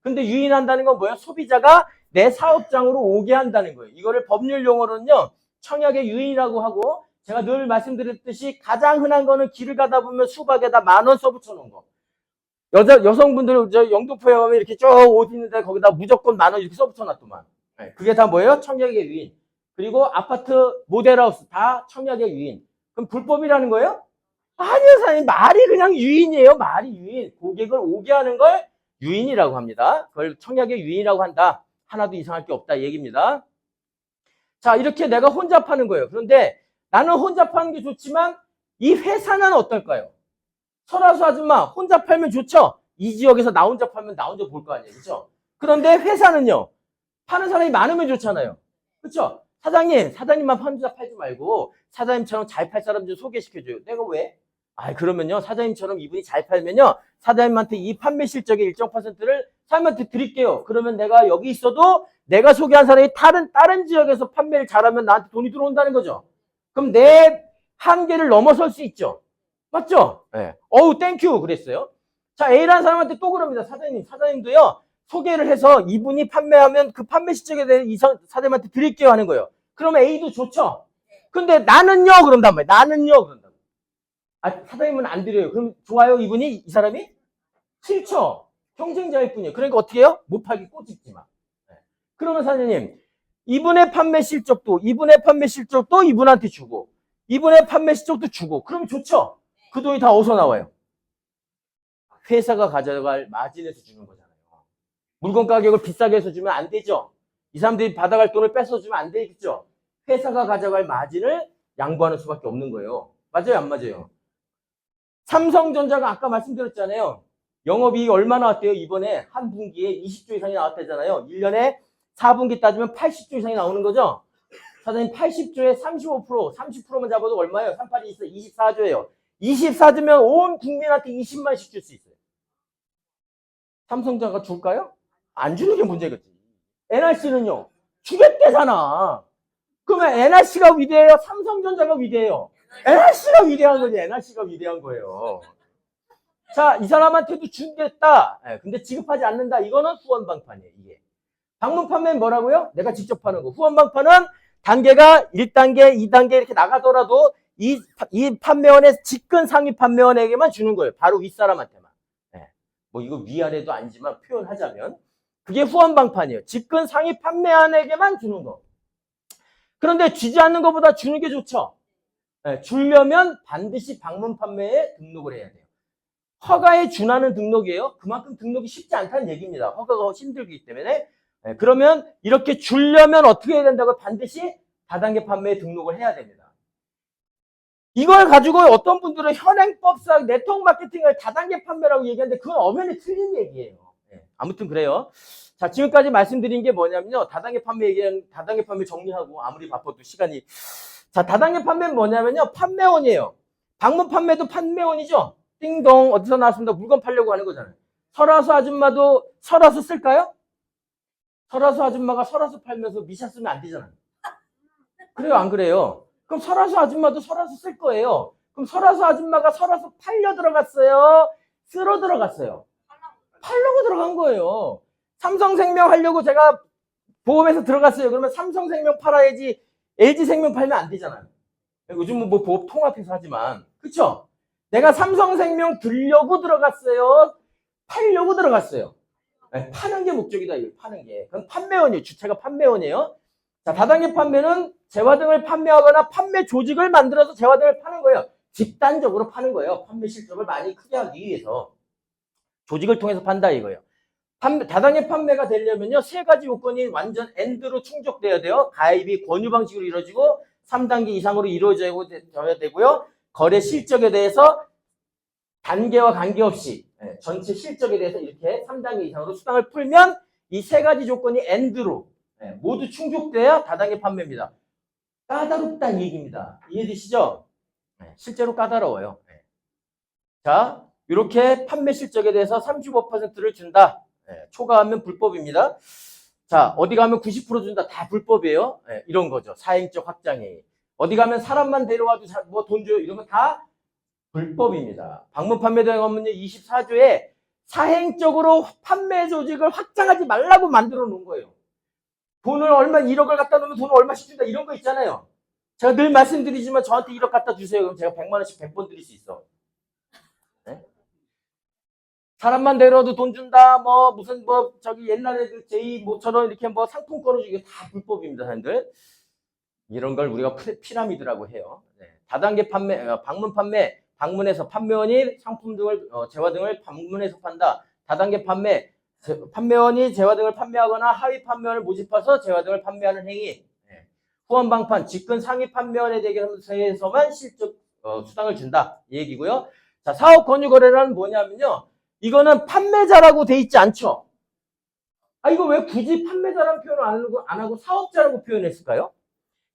근데 유인한다는 건 뭐예요? 소비자가 내 사업장으로 오게 한다는 거예요. 이거를 법률 용어로는요. 청약의 유인이라고 하고 제가 늘 말씀드렸듯이 가장 흔한 거는 길을 가다 보면 수박에다 10,000원 써붙여 놓은 거. 여성분들 저 영등포에 가면 이렇게 쭉 옷 있는데 거기다 무조건 10,000원 이렇게 써붙여 놨더만. 그게 다 뭐예요? 청약의 유인. 그리고 아파트 모델하우스 다 청약의 유인. 그럼 불법이라는 거예요? 아니요, 사장님. 말이 그냥 유인이에요. 말이 유인. 고객을 오게 하는 걸 유인이라고 합니다. 그걸 청약의 유인이라고 한다. 하나도 이상할 게 없다 얘기입니다. 자, 이렇게 내가 혼자 파는 거예요. 그런데 나는 혼자 파는 게 좋지만 이 회사는 어떨까요? 설화수 아줌마 혼자 팔면 좋죠? 이 지역에서 나 혼자 팔면 나 혼자 볼 거 아니에요. 그렇죠? 그런데 회사는요. 파는 사람이 많으면 좋잖아요. 그렇죠? 사장님만 혼자 팔지 말고 사장님처럼 잘 팔 사람 좀 소개시켜줘요. 내가 왜? 그러면요. 사장님처럼 이분이 잘 팔면요. 사장님한테 이 판매 실적의 일정 퍼센트를 사장님한테 드릴게요. 그러면 내가 여기 있어도 내가 소개한 사람이 다른 지역에서 판매를 잘하면 나한테 돈이 들어온다는 거죠. 그럼 내 한계를 넘어설 수 있죠. 맞죠? 어우, 땡큐. 그랬어요. 자, A라는 사람한테 또 그럽니다. 사장님도요. 소개를 해서 이분이 판매하면 그 판매 실적에 대해 사장님한테 드릴게요 하는 거예요. 그러면 A도 좋죠. 근데 나는요. 그런단 말이에요. 나는요. 사장님은 안 드려요. 그럼 좋아요? 이분이? 이 사람이? 싫죠. 경쟁자일 뿐이에요. 그러니까 어떻게 해요? 못 팔기 꼬집지 마. 그러면 사장님, 이분의 판매 실적도 이분한테 주고, 이분의 판매 실적도 주고, 그러면 좋죠? 그 돈이 다 어디서 나와요? 회사가 가져갈 마진에서 주는 거잖아요. 물건 가격을 비싸게 해서 주면 안 되죠? 이 사람들이 받아갈 돈을 뺏어 주면 안 되겠죠? 회사가 가져갈 마진을 양보하는 수밖에 없는 거예요. 맞아요? 안 맞아요? 삼성전자가 아까 말씀드렸잖아요. 영업이익이 얼마 나왔대요? 이번에 한 분기에 20조 이상이 나왔다잖아요. 1년에 4분기 따지면 80조 이상이 나오는 거죠? 사장님 80조에 30%만 잡아도 얼마예요? 38이 있어 24조예요. 24조면 온 국민한테 20만씩 줄 수 있어요. 삼성전자가 줄까요? 안 주는 게 문제겠지. NRC는요? 주겠대잖아. 그러면 NRC가 위대해요? 삼성전자가 위대해요? NRC가 위대한 거지. NRC가 위대한 거예요. 자, 이 사람한테도 주겠다. 근데 지급하지 않는다. 이거는 후원방판이에요. 이게. 방문 판매는 뭐라고요? 내가 직접 하는 거. 후원방판은 단계가 1단계, 2단계 이렇게 나가더라도 이 판매원의 직근 상위 판매원에게만 주는 거예요. 바로 윗사람한테만. 뭐 이거 위아래도 아니지만 표현하자면 그게 후원방판이에요. 직근 상위 판매원에게만 주는 거. 그런데 주지 않는 것보다 주는 게 좋죠. 주려면 반드시 방문 판매에 등록을 해야 돼요. 허가에 준하는 등록이에요. 그만큼 등록이 쉽지 않다는 얘기입니다. 허가가 힘들기 때문에. 네, 그러면 이렇게 주려면 어떻게 해야 된다고? 반드시 다단계 판매에 등록을 해야 됩니다. 이걸 가지고 어떤 분들은 현행법상 네트워크 마케팅을 다단계 판매라고 얘기하는데 그건 엄연히 틀린 얘기예요. 네, 아무튼 그래요. 자, 지금까지 말씀드린 게 뭐냐면요. 다단계 판매 얘기는 다단계 판매 정리하고 아무리 바빠도 시간이. 자, 다단계 판매는 뭐냐면요. 판매원이에요. 방문 판매도 판매원이죠. 띵동 어디서 나왔습니다. 물건 팔려고 하는 거잖아요. 설화수 아줌마도 설화수 쓸까요? 설화수 아줌마가 설화수 팔면서 미샤 쓰면 안 되잖아요. 그래요, 안 그래요? 그럼 설화수 아줌마도 설화수 쓸 거예요. 그럼 설화수 아줌마가 설화수 팔려 들어갔어요? 쓰러 들어갔어요? 팔려고 들어간 거예요. 삼성생명 하려고 제가 보험에서 들어갔어요. 그러면 삼성생명 팔아야지 LG생명 팔면 안 되잖아요. 요즘은 뭐 보험 통합해서 하지만. 그쵸? 내가 삼성생명 들려고 들어갔어요? 팔려고 들어갔어요? 네, 파는 게 목적이다. 이거 파는 게. 그럼 판매원이에요. 주체가 판매원이에요. 자, 다단계 판매는 재화 등을 판매하거나 판매 조직을 만들어서 재화 등을 파는 거예요. 집단적으로 파는 거예요. 판매 실적을 많이 크게 하기 위해서. 조직을 통해서 판다 이거예요. 다단계 판매가 되려면요. 세 가지 요건이 완전 엔드로 충족돼야 돼요. 가입이 권유 방식으로 이루어지고 3단계 이상으로 이루어져야 되고요. 거래 실적에 대해서 단계와 관계없이 전체 실적에 대해서 이렇게 3단계 이상으로 수당을 풀면 이 세 가지 조건이 엔드로 모두 충족돼야 다단계 판매입니다. 까다롭다는 얘기입니다. 이해되시죠? 실제로 까다로워요. 자, 이렇게 판매 실적에 대해서 35%를 준다. 초과하면 불법입니다. 자, 어디 가면 90% 준다. 다 불법이에요. 이런 거죠. 사행적 확장이. 어디 가면 사람만 데려와도 뭐 돈 줘요. 이런 거 다 불법입니다. 방문 판매 대행 업무는 24조에 사행적으로 판매 조직을 확장하지 말라고 만들어 놓은 거예요. 돈을 얼마 1억을 갖다 놓으면 돈을 얼마씩 준다. 이런 거 있잖아요. 제가 늘 말씀드리지만 저한테 1억 갖다 주세요. 그럼 제가 100만 원씩 100번 드릴 수 있어. 네? 사람만 데려도 돈 준다. 뭐 무슨 뭐 저기 옛날에 그 제이 모처럼 이렇게 뭐 상품권을 주게 다 불법입니다, 사람들. 이런 걸 우리가 피라미드라고 해요. 네. 다단계 판매, 방문 판매, 방문해서 판매원이 상품 등을 재화 등을 방문해서 판다. 다단계 판매, 판매원이 재화 등을 판매하거나 하위 판매원을 모집해서 재화 등을 판매하는 행위. 네. 후원 방판, 직근 상위 판매원에 대해서만 실적 수당을 준다. 이 얘기고요. 자, 사업 권유 거래라는 뭐냐면요. 이거는 판매자라고 돼 있지 않죠. 아, 이거 왜 굳이 판매자라는 표현을 안 하고 사업자라고 표현했을까요?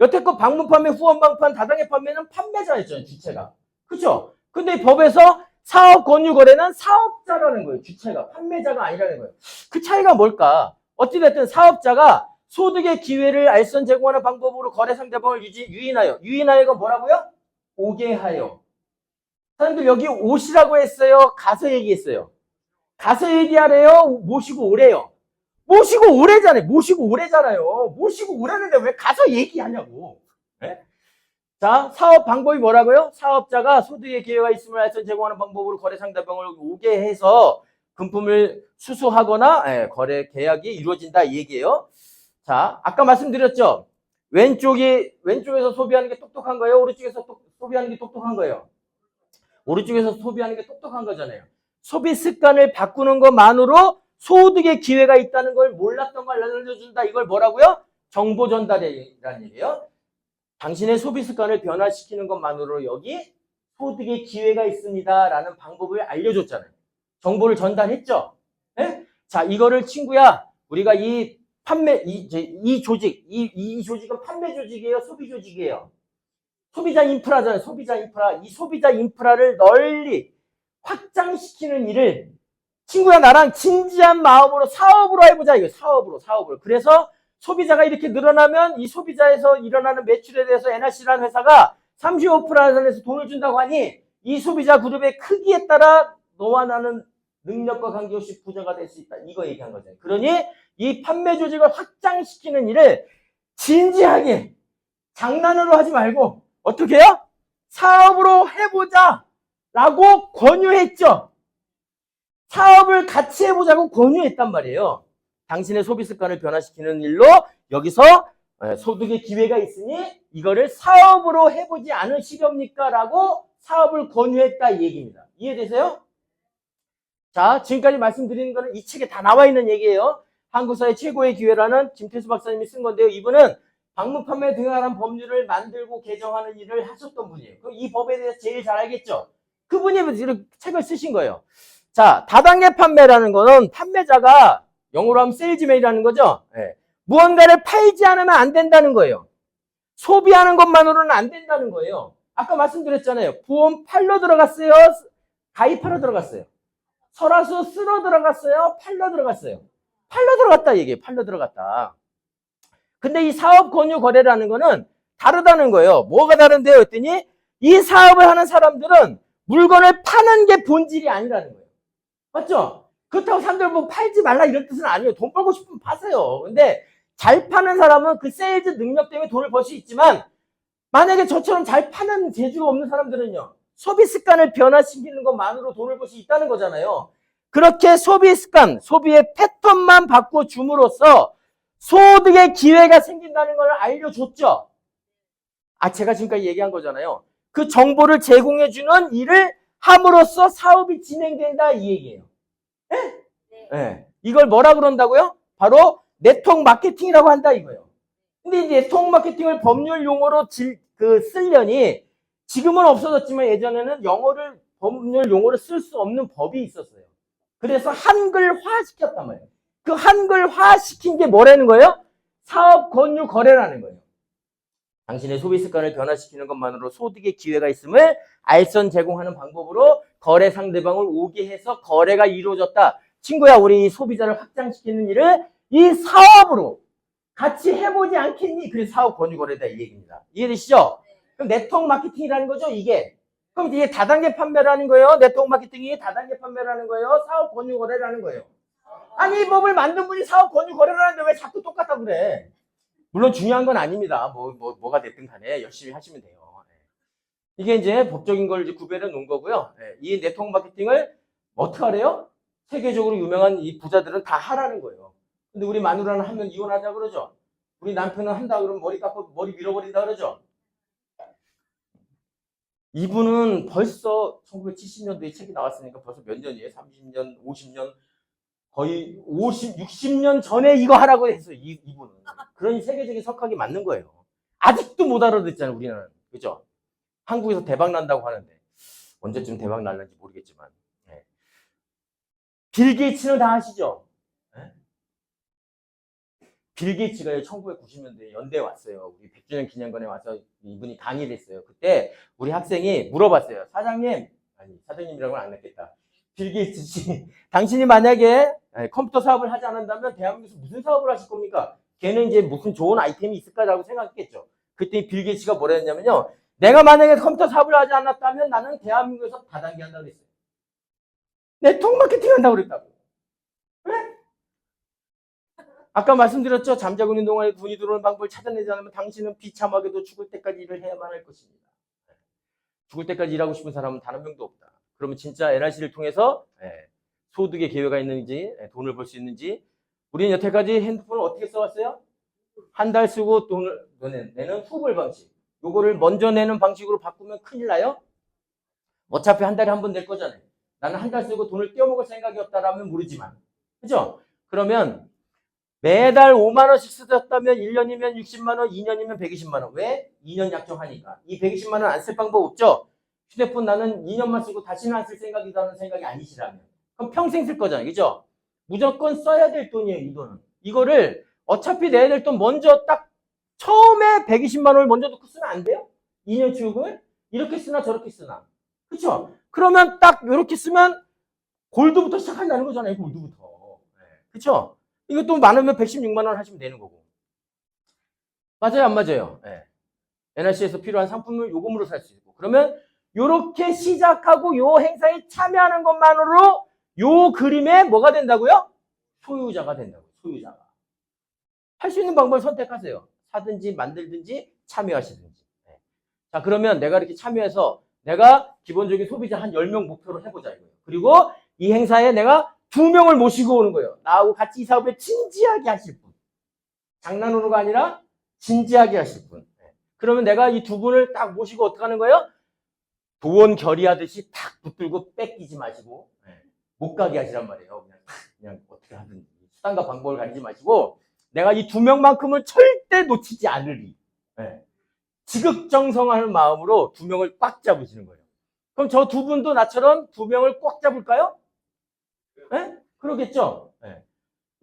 여태껏 방문 판매, 후원 방판, 다단계 판매는 판매자였잖아요, 주체가. 그쵸? 근데 법에서 사업 권유 거래는 사업자라는 거예요, 주체가. 판매자가 아니라는 거예요. 그 차이가 뭘까? 어찌됐든 사업자가 소득의 기회를 알선 제공하는 방법으로 거래 상대방을 유인하여. 유인하여가 뭐라고요? 오게 하여. 사람들 여기 오시라고 했어요? 가서 얘기했어요? 가서 얘기하래요? 모시고 오래요? 모시고 오래잖아요. 모시고 오래잖아요. 모시고 오래는데 왜 가서 얘기하냐고. 네? 자, 사업 방법이 뭐라고요? 사업자가 소득의 기회가 있음을 알선 제공하는 방법으로 거래 상대방을 오게 해서 금품을 수수하거나 거래 계약이 이루어진다 이 얘기예요. 자, 아까 말씀드렸죠. 왼쪽에서 소비하는 게 똑똑한 거예요? 오른쪽에서 소비하는 게 똑똑한 거예요? 오른쪽에서 소비하는 게 똑똑한 거잖아요. 소비 습관을 바꾸는 것만으로 소득의 기회가 있다는 걸 몰랐던 걸 알려준다. 이걸 뭐라고요? 정보 전달이라는 얘기예요. 당신의 소비 습관을 변화시키는 것만으로 여기 소득의 기회가 있습니다. 라는 방법을 알려줬잖아요. 정보를 전달했죠. 네? 자, 이거를 친구야, 우리가 이 조직, 이 조직은 판매 조직이에요? 소비 조직이에요? 소비자 인프라잖아요. 소비자 인프라. 이 소비자 인프라를 널리 확장시키는 일을 친구야 나랑 진지한 마음으로 사업으로 해보자. 이거 사업으로. 그래서 소비자가 이렇게 늘어나면 이 소비자에서 일어나는 매출에 대해서 NRC라는 회사가 35%에서 돈을 준다고 하니 이 소비자 그룹의 크기에 따라 너와 나는 능력과 관계없이 부자가 될 수 있다. 이거 얘기한 거죠. 그러니 이 판매 조직을 확장시키는 일을 진지하게 장난으로 하지 말고 어떻게 해요? 사업으로 해보자 라고 권유했죠. 사업을 같이 해보자고 권유했단 말이에요. 당신의 소비 습관을 변화시키는 일로 여기서 소득의 기회가 있으니 이거를 사업으로 해보지 않으시렵니까? 라고 사업을 권유했다 이 얘기입니다. 이해되세요? 자, 지금까지 말씀드리는 거는 이 책에 다 나와 있는 얘기예요. 한국사의 최고의 기회라는 김태수 박사님이 쓴 건데요. 이분은 방문 판매에 등한한 법률을 만들고 개정하는 일을 하셨던 분이에요. 그럼 이 법에 대해서 제일 잘 알겠죠? 그분이 이런 책을 쓰신 거예요. 자, 다단계 판매라는 거는 판매자가 영어로 하면 세일즈맨이라는 거죠. 네. 무언가를 팔지 않으면 안 된다는 거예요. 소비하는 것만으로는 안 된다는 거예요. 아까 말씀드렸잖아요. 보험 팔러 들어갔어요? 가입하러 들어갔어요? 설화수 쓰러 들어갔어요? 팔러 들어갔어요? 팔러 들어갔다 얘기해요. 팔러 들어갔다. 근데 이 사업 권유 거래라는 거는 다르다는 거예요. 뭐가 다른데요? 했더니 이 사업을 하는 사람들은 물건을 파는 게 본질이 아니라는 거예요. 맞죠? 그렇다고 사람들 뭐 팔지 말라 이런 뜻은 아니에요. 돈 벌고 싶으면 파세요. 근데 잘 파는 사람은 그 세일즈 능력 때문에 돈을 벌 수 있지만 만약에 저처럼 잘 파는 재주가 없는 사람들은요. 소비 습관을 변화시키는 것만으로 돈을 벌 수 있다는 거잖아요. 그렇게 소비 습관, 소비의 패턴만 바꿔줌으로써 소득의 기회가 생긴다는 걸 알려줬죠. 아, 제가 지금까지 얘기한 거잖아요. 그 정보를 제공해주는 일을 함으로써 사업이 진행된다 이 얘기예요. 네? 네. 이걸 뭐라 그런다고요? 바로 네트워크 마케팅이라고 한다 이거예요. 근데 이 네트워크 마케팅을 법률 용어로 쓰려니 지금은 없어졌지만 예전에는 영어를 법률 용어로 쓸 수 없는 법이 있었어요. 그래서 한글화 시켰단 말이에요. 그 한글화 시킨 게 뭐라는 거예요? 사업 권유 거래라는 거예요. 당신의 소비 습관을 변화시키는 것만으로 소득의 기회가 있음을 알선 제공하는 방법으로 거래 상대방을 오게 해서 거래가 이루어졌다. 친구야, 우리 소비자를 확장시키는 일을 이 사업으로 같이 해보지 않겠니? 그래서 사업 권유 거래다 이 얘기입니다. 이해되시죠? 그럼 네트워크 마케팅이라는 거죠, 이게. 그럼 이게 다단계 판매라는 거예요. 네트워크 마케팅이 다단계 판매라는 거예요. 사업 권유 거래라는 거예요. 아니, 이 법을 만든 분이 사업 권유 거래라는데 왜 자꾸 똑같다 그래? 물론 중요한 건 아닙니다. 뭐가 됐든 간에 열심히 하시면 돼요. 이게 이제 법적인 걸 이제 구별해 놓은 거고요. 이 네트워크 마케팅을 어떻게 하래요? 세계적으로 유명한 이 부자들은 다 하라는 거예요. 근데 우리 마누라는 하면 이혼하자 그러죠. 우리 남편은 한다 그러면 머리 깎고 머리 밀어버린다 그러죠. 이분은 벌써 1970년도에 책이 나왔으니까 벌써 몇 년이에요? 30년, 50년, 거의 50, 60년 전에 이거 하라고 했어요. 이분은. 그런 세계적인 석학이 맞는 거예요. 아직도 못 알아듣잖아요, 우리는. 그죠? 한국에서 대박 난다고 하는데. 언제쯤 대박 날는지 모르겠지만. 네. 빌 게이츠는 다 아시죠? 네? 빌 게이츠가 1990년대에 연대에 왔어요. 우리 100주년 기념관에 와서 이분이 강의를 했어요. 그때 우리 학생이 물어봤어요. 사장님, 아니, 사장님이라고는 안 했겠다. 빌 게이츠 씨, 당신이 만약에 컴퓨터 사업을 하지 않는다면 대한민국에서 무슨 사업을 하실 겁니까? 걔는 이제 무슨 좋은 아이템이 있을까라고 생각했겠죠. 그때 빌 게이츠가 뭐라 했냐면요. 내가 만약에 컴퓨터 사업을 하지 않았다면 나는 대한민국에서 다단계 한다고 그랬어요. 네트워크 마케팅 한다고 그랬다고. 왜? 아까 말씀드렸죠. 잠자고 있는 동안에 돈이 들어오는 방법을 찾아내지 않으면 당신은 비참하게도 죽을 때까지 일을 해야만 할 것입니다. 죽을 때까지 일하고 싶은 사람은 단 한 명도 없다. 그러면 진짜 NRC를 통해서 소득의 기회가 있는지 돈을 벌 수 있는지 우리는 여태까지 핸드폰을 어떻게 써왔어요? 한 달 쓰고 돈을 내는 후불 방식. 요거를 먼저 내는 방식으로 바꾸면 큰일 나요? 어차피 한 달에 한 번 낼 거잖아요. 나는 한 달 쓰고 돈을 떼어먹을 생각이 없다라면 모르지만. 그죠? 그러면 매달 5만 원씩 쓰셨다면 1년이면 60만 원, 2년이면 120만 원. 왜? 2년 약정하니까. 이 120만 원 안 쓸 방법 없죠? 휴대폰 나는 2년만 쓰고 다시는 안 쓸 생각이라는 생각이 아니시라면. 그럼 평생 쓸 거잖아요. 그죠? 무조건 써야 될 돈이에요, 이 돈은. 이거를 어차피 내야 될 돈 먼저 딱 처음에 120만 원을 먼저 넣고 쓰면 안 돼요? 2년 추억을? 이렇게 쓰나 저렇게 쓰나. 그쵸? 그러면 딱 이렇게 쓰면 골드부터 시작한다는 거잖아요, 골드부터. 그쵸? 이것도 많으면 116만 원 하시면 되는 거고. 맞아요, 안 맞아요? NRC에서 필요한 상품을 요금으로 살 수 있고. 그러면 요렇게 시작하고 요 행사에 참여하는 것만으로 요 그림에 뭐가 된다고요? 소유자가 된다고요. 소유자가. 할 수 있는 방법을 선택하세요. 사든지 만들든지 참여하시든지. 자, 그러면 내가 이렇게 참여해서 내가 기본적인 소비자 한 10명 목표로 해보자 이거예요. 그리고 이 행사에 내가 2명을 모시고 오는 거예요. 나하고 같이 이 사업을 진지하게 하실 분. 장난으로가 아니라 진지하게 하실 분. 그러면 내가 이 두 분을 딱 모시고 어떻게 하는 거예요? 도원 결의하듯이 탁 붙들고 뺏기지 마시고 못 가게 하시란 말이에요. 그냥 어떻게 하든지 수단과 방법을 가리지 마시고 내가 이 2명만큼은 절대 놓치지 않으리. 네. 지극정성하는 마음으로 2명을 꽉 잡으시는 거예요. 그럼 저 2분도 나처럼 2명을 꽉 잡을까요? 네? 그러겠죠? 네.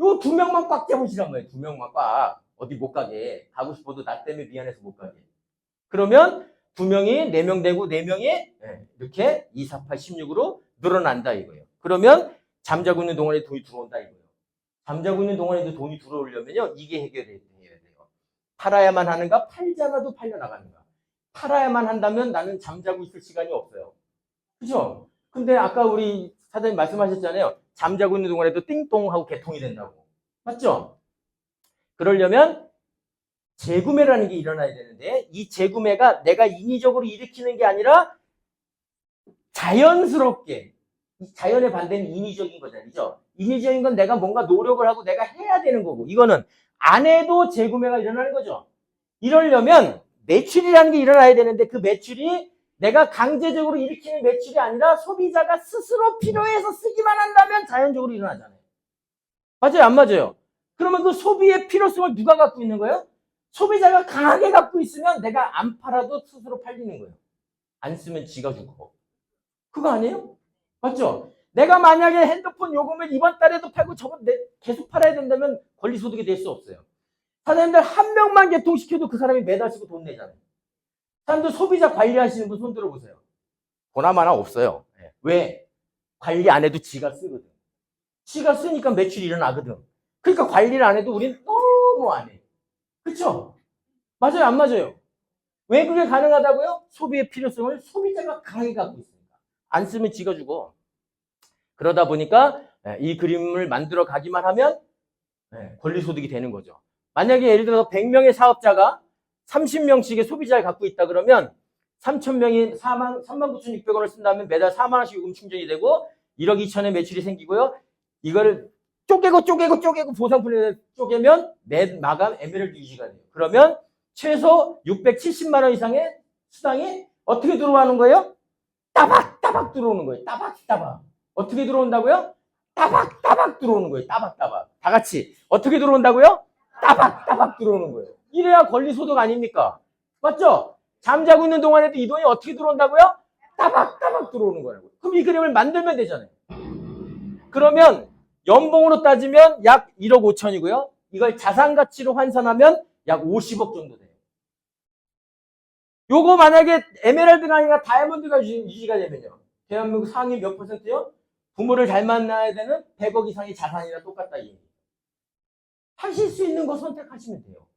요 2명만 꽉 잡으시란 말이에요. 2명만 꽉. 어디 못 가게. 가고 싶어도 나 때문에 미안해서 못 가게. 그러면 2명이 4명 되고 4명이 이렇게 2, 4, 8, 16으로 늘어난다 이거예요. 그러면 잠자고 있는 동안에 돈이 들어온다 이거예요. 잠자고 있는 동안에도 돈이 들어오려면요. 이게 해결해야 돼요. 팔아야만 하는가? 팔지 않아도 팔려나가는가? 팔아야만 한다면 나는 잠자고 있을 시간이 없어요. 그죠? 근데 아까 우리 사장님 말씀하셨잖아요. 잠자고 있는 동안에도 띵동 하고 개통이 된다고. 맞죠? 그러려면 재구매라는 게 일어나야 되는데 이 재구매가 내가 인위적으로 일으키는 게 아니라 자연스럽게 자연의 반대는 인위적인 거잖아요. 인위적인 건 내가 뭔가 노력을 하고 내가 해야 되는 거고 이거는 안 해도 재구매가 일어나는 거죠. 이러려면 매출이라는 게 일어나야 되는데 그 매출이 내가 강제적으로 일으키는 매출이 아니라 소비자가 스스로 필요해서 쓰기만 한다면 자연적으로 일어나잖아요. 맞아요? 안 맞아요? 그러면 그 소비의 필요성을 누가 갖고 있는 거예요? 소비자가 강하게 갖고 있으면 내가 안 팔아도 스스로 팔리는 거예요. 안 쓰면 지가 주고. 그거 아니에요? 맞죠? 내가 만약에 핸드폰 요금을 이번 달에도 팔고 저번 계속 팔아야 된다면 권리소득이 될 수 없어요. 사장님들 한 명만 개통시켜도 그 사람이 매달 쓰고 돈 내잖아요. 사람들 소비자 관리하시는 분 손 들어보세요. 보나마나 없어요. 왜? 관리 안 해도 지가 쓰거든. 지가 쓰니까 매출이 일어나거든. 그러니까 관리를 안 해도 우린 너무 안 해. 그쵸? 맞아요? 안 맞아요? 왜 그게 가능하다고요? 소비의 필요성을 소비자가 강하게 갖고 있습니다. 안 쓰면 지가 죽어. 그러다 보니까 이 그림을 만들어 가기만 하면 권리소득이 되는 거죠. 만약에 예를 들어서 100명의 사업자가 30명씩의 소비자를 갖고 있다 그러면 3,000명이 39,600원을 쓴다면 매달 4만 원씩 요금 충전이 되고 1억 2천의 매출이 생기고요. 이거를 쪼개고 보상분에 쪼개면 매 마감 에메랄드 유지가 돼요. 그러면 최소 670만 원 이상의 수당이 어떻게 들어오는 거예요? 따박따박 들어오는 거예요. 따박따박. 어떻게 들어온다고요? 따박따박 들어오는 거예요. 따박따박. 다 같이. 어떻게 들어온다고요? 따박따박 들어오는 거예요. 이래야 권리소득 아닙니까? 맞죠? 잠자고 있는 동안에도 이 돈이 어떻게 들어온다고요? 따박따박 들어오는 거라고요. 그럼 이 그림을 만들면 되잖아요. 그러면 연봉으로 따지면 약 1억 5천이고요. 이걸 자산가치로 환산하면 약 50억 정도 돼요. 요거 만약에 에메랄드가 아니라 다이아몬드가 유지가 되면요. 대한민국 상위 몇 %요? 부모를 잘 만나야 되는 100억 이상의 자산이랑 똑같다. 하실 수 있는 거 선택하시면 돼요.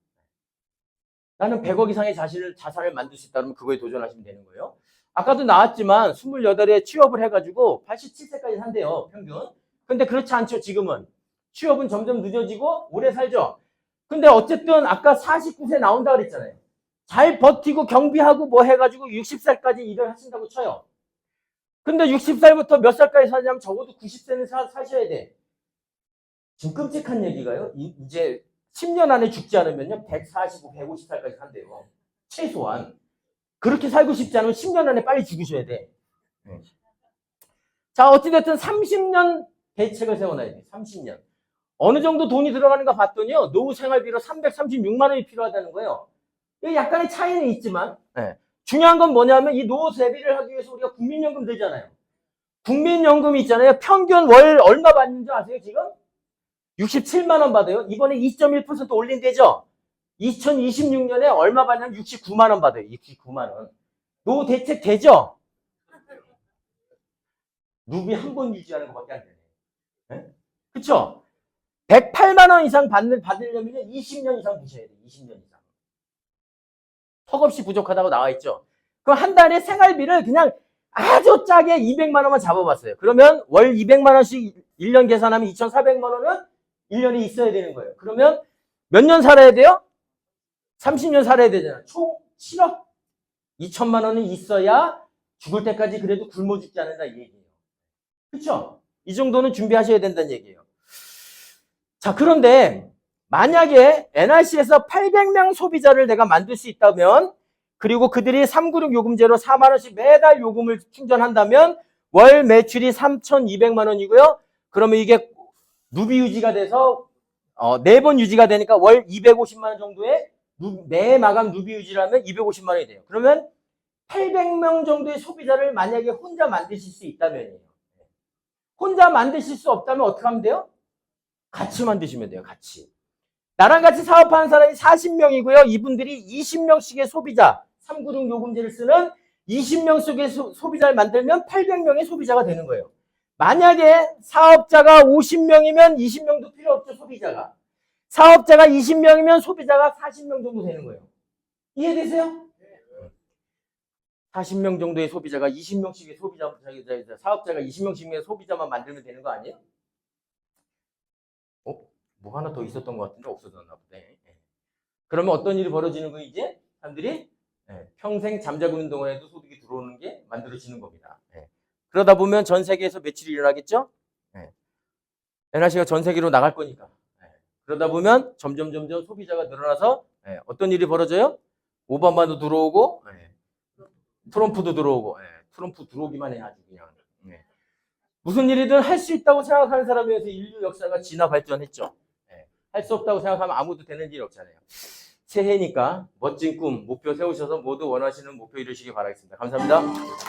나는 100억 이상의 자산을 만들 수 있다면 그거에 도전하시면 되는 거예요. 아까도 나왔지만 28에 취업을 해가지고 87세까지 산대요. 평균. 근데 그렇지 않죠. 지금은. 취업은 점점 늦어지고 오래 살죠. 근데 어쨌든 아까 49세 나온다 그랬잖아요. 잘 버티고 경비하고 뭐 해가지고 60살까지 일을 하신다고 쳐요. 근데 60살부터 몇 살까지 사냐면 적어도 90세는 사셔야 돼. 지금 끔찍한 얘기가요. 이제 10년 안에 죽지 않으면요. 145, 150살까지 산대요. 최소한. 그렇게 살고 싶지 않으면 10년 안에 빨리 죽으셔야 돼. 자, 어찌됐든 30년 대책을 세워놔야 돼. 30년. 어느 정도 돈이 들어가는가 봤더니요. 노후 생활비로 336만 원이 필요하다는 거예요. 약간의 차이는 있지만 중요한 건 뭐냐면 이 노후 대비를 하기 위해서 우리가 국민연금 들잖아요. 국민연금이 있잖아요. 평균 월 얼마 받는지 아세요 지금? 67만 원 받아요. 이번에 2.1% 올린대죠. 2026년에 얼마 받냐면 69만 원 받아요. 69만 원. 노후 대책 되죠? 누비 한 번 유지하는 것밖에 안 되네. 그쵸? 108만 원 이상 받으려면 20년 이상 부셔야 돼요. 20년 이상. 턱없이 부족하다고 나와 있죠. 그럼 한 달에 생활비를 그냥 아주 짜게 200만 원만 잡아봤어요. 그러면 월 200만 원씩 1년 계산하면 2,400만 원은 1년에 있어야 되는 거예요. 그러면 몇 년 살아야 돼요? 30년 살아야 되잖아요. 총 7억 2천만 원은 있어야 죽을 때까지 그래도 굶어 죽지 않는다 이 얘기예요. 그렇죠? 이 정도는 준비하셔야 된다는 얘기예요. 자, 그런데 만약에 NRC에서 800명 소비자를 내가 만들 수 있다면 그리고 그들이 396 요금제로 4만 원씩 매달 요금을 충전한다면 월 매출이 3,200만 원이고요. 그러면 이게 누비 유지가 돼서 4번 유지가 되니까 월 250만 원 정도의 내 마감 누비 유지라면 250만 원이 돼요. 그러면 800명 정도의 소비자를 만약에 혼자 만드실 수 있다면요. 혼자 만드실 수 없다면 어떻게 하면 돼요? 같이 만드시면 돼요. 같이. 나랑 같이 사업하는 사람이 40명이고요. 이분들이 20명씩의 소비자, 396 요금제를 쓰는 20명 속의 소비자를 만들면 800명의 소비자가 되는 거예요. 만약에 사업자가 50명이면 20명도 필요 없죠, 소비자가. 사업자가 20명이면 소비자가 40명 정도 되는 거예요. 이해되세요? 40명 정도의 소비자가 20명씩의 사업자가 20명씩의 소비자만 만들면 되는 거 아니에요? 뭐 하나 더 있었던 것 같은데 없어졌나 보네. 그러면 어떤 일이 벌어지는 거예요, 이제? 사람들이 평생 잠자고 있는 동안에도 소득이 들어오는 게 만들어지는 겁니다. 그러다 보면 전 세계에서 매출이 일어나겠죠? NRC가 전 세계로 나갈 거니까. 그러다 보면 점점 소비자가 늘어나서 어떤 일이 벌어져요? 오바마도 들어오고 트럼프도 들어오고 트럼프 들어오기만 해 아주 그냥. 무슨 일이든 할 수 있다고 생각하는 사람에 의해서 인류 역사가 진화 발전했죠. 할 수 없다고 생각하면 아무도 되는 일이 없잖아요. 새해니까 멋진 꿈, 목표 세우셔서 모두 원하시는 목표 이루시기 바라겠습니다. 감사합니다.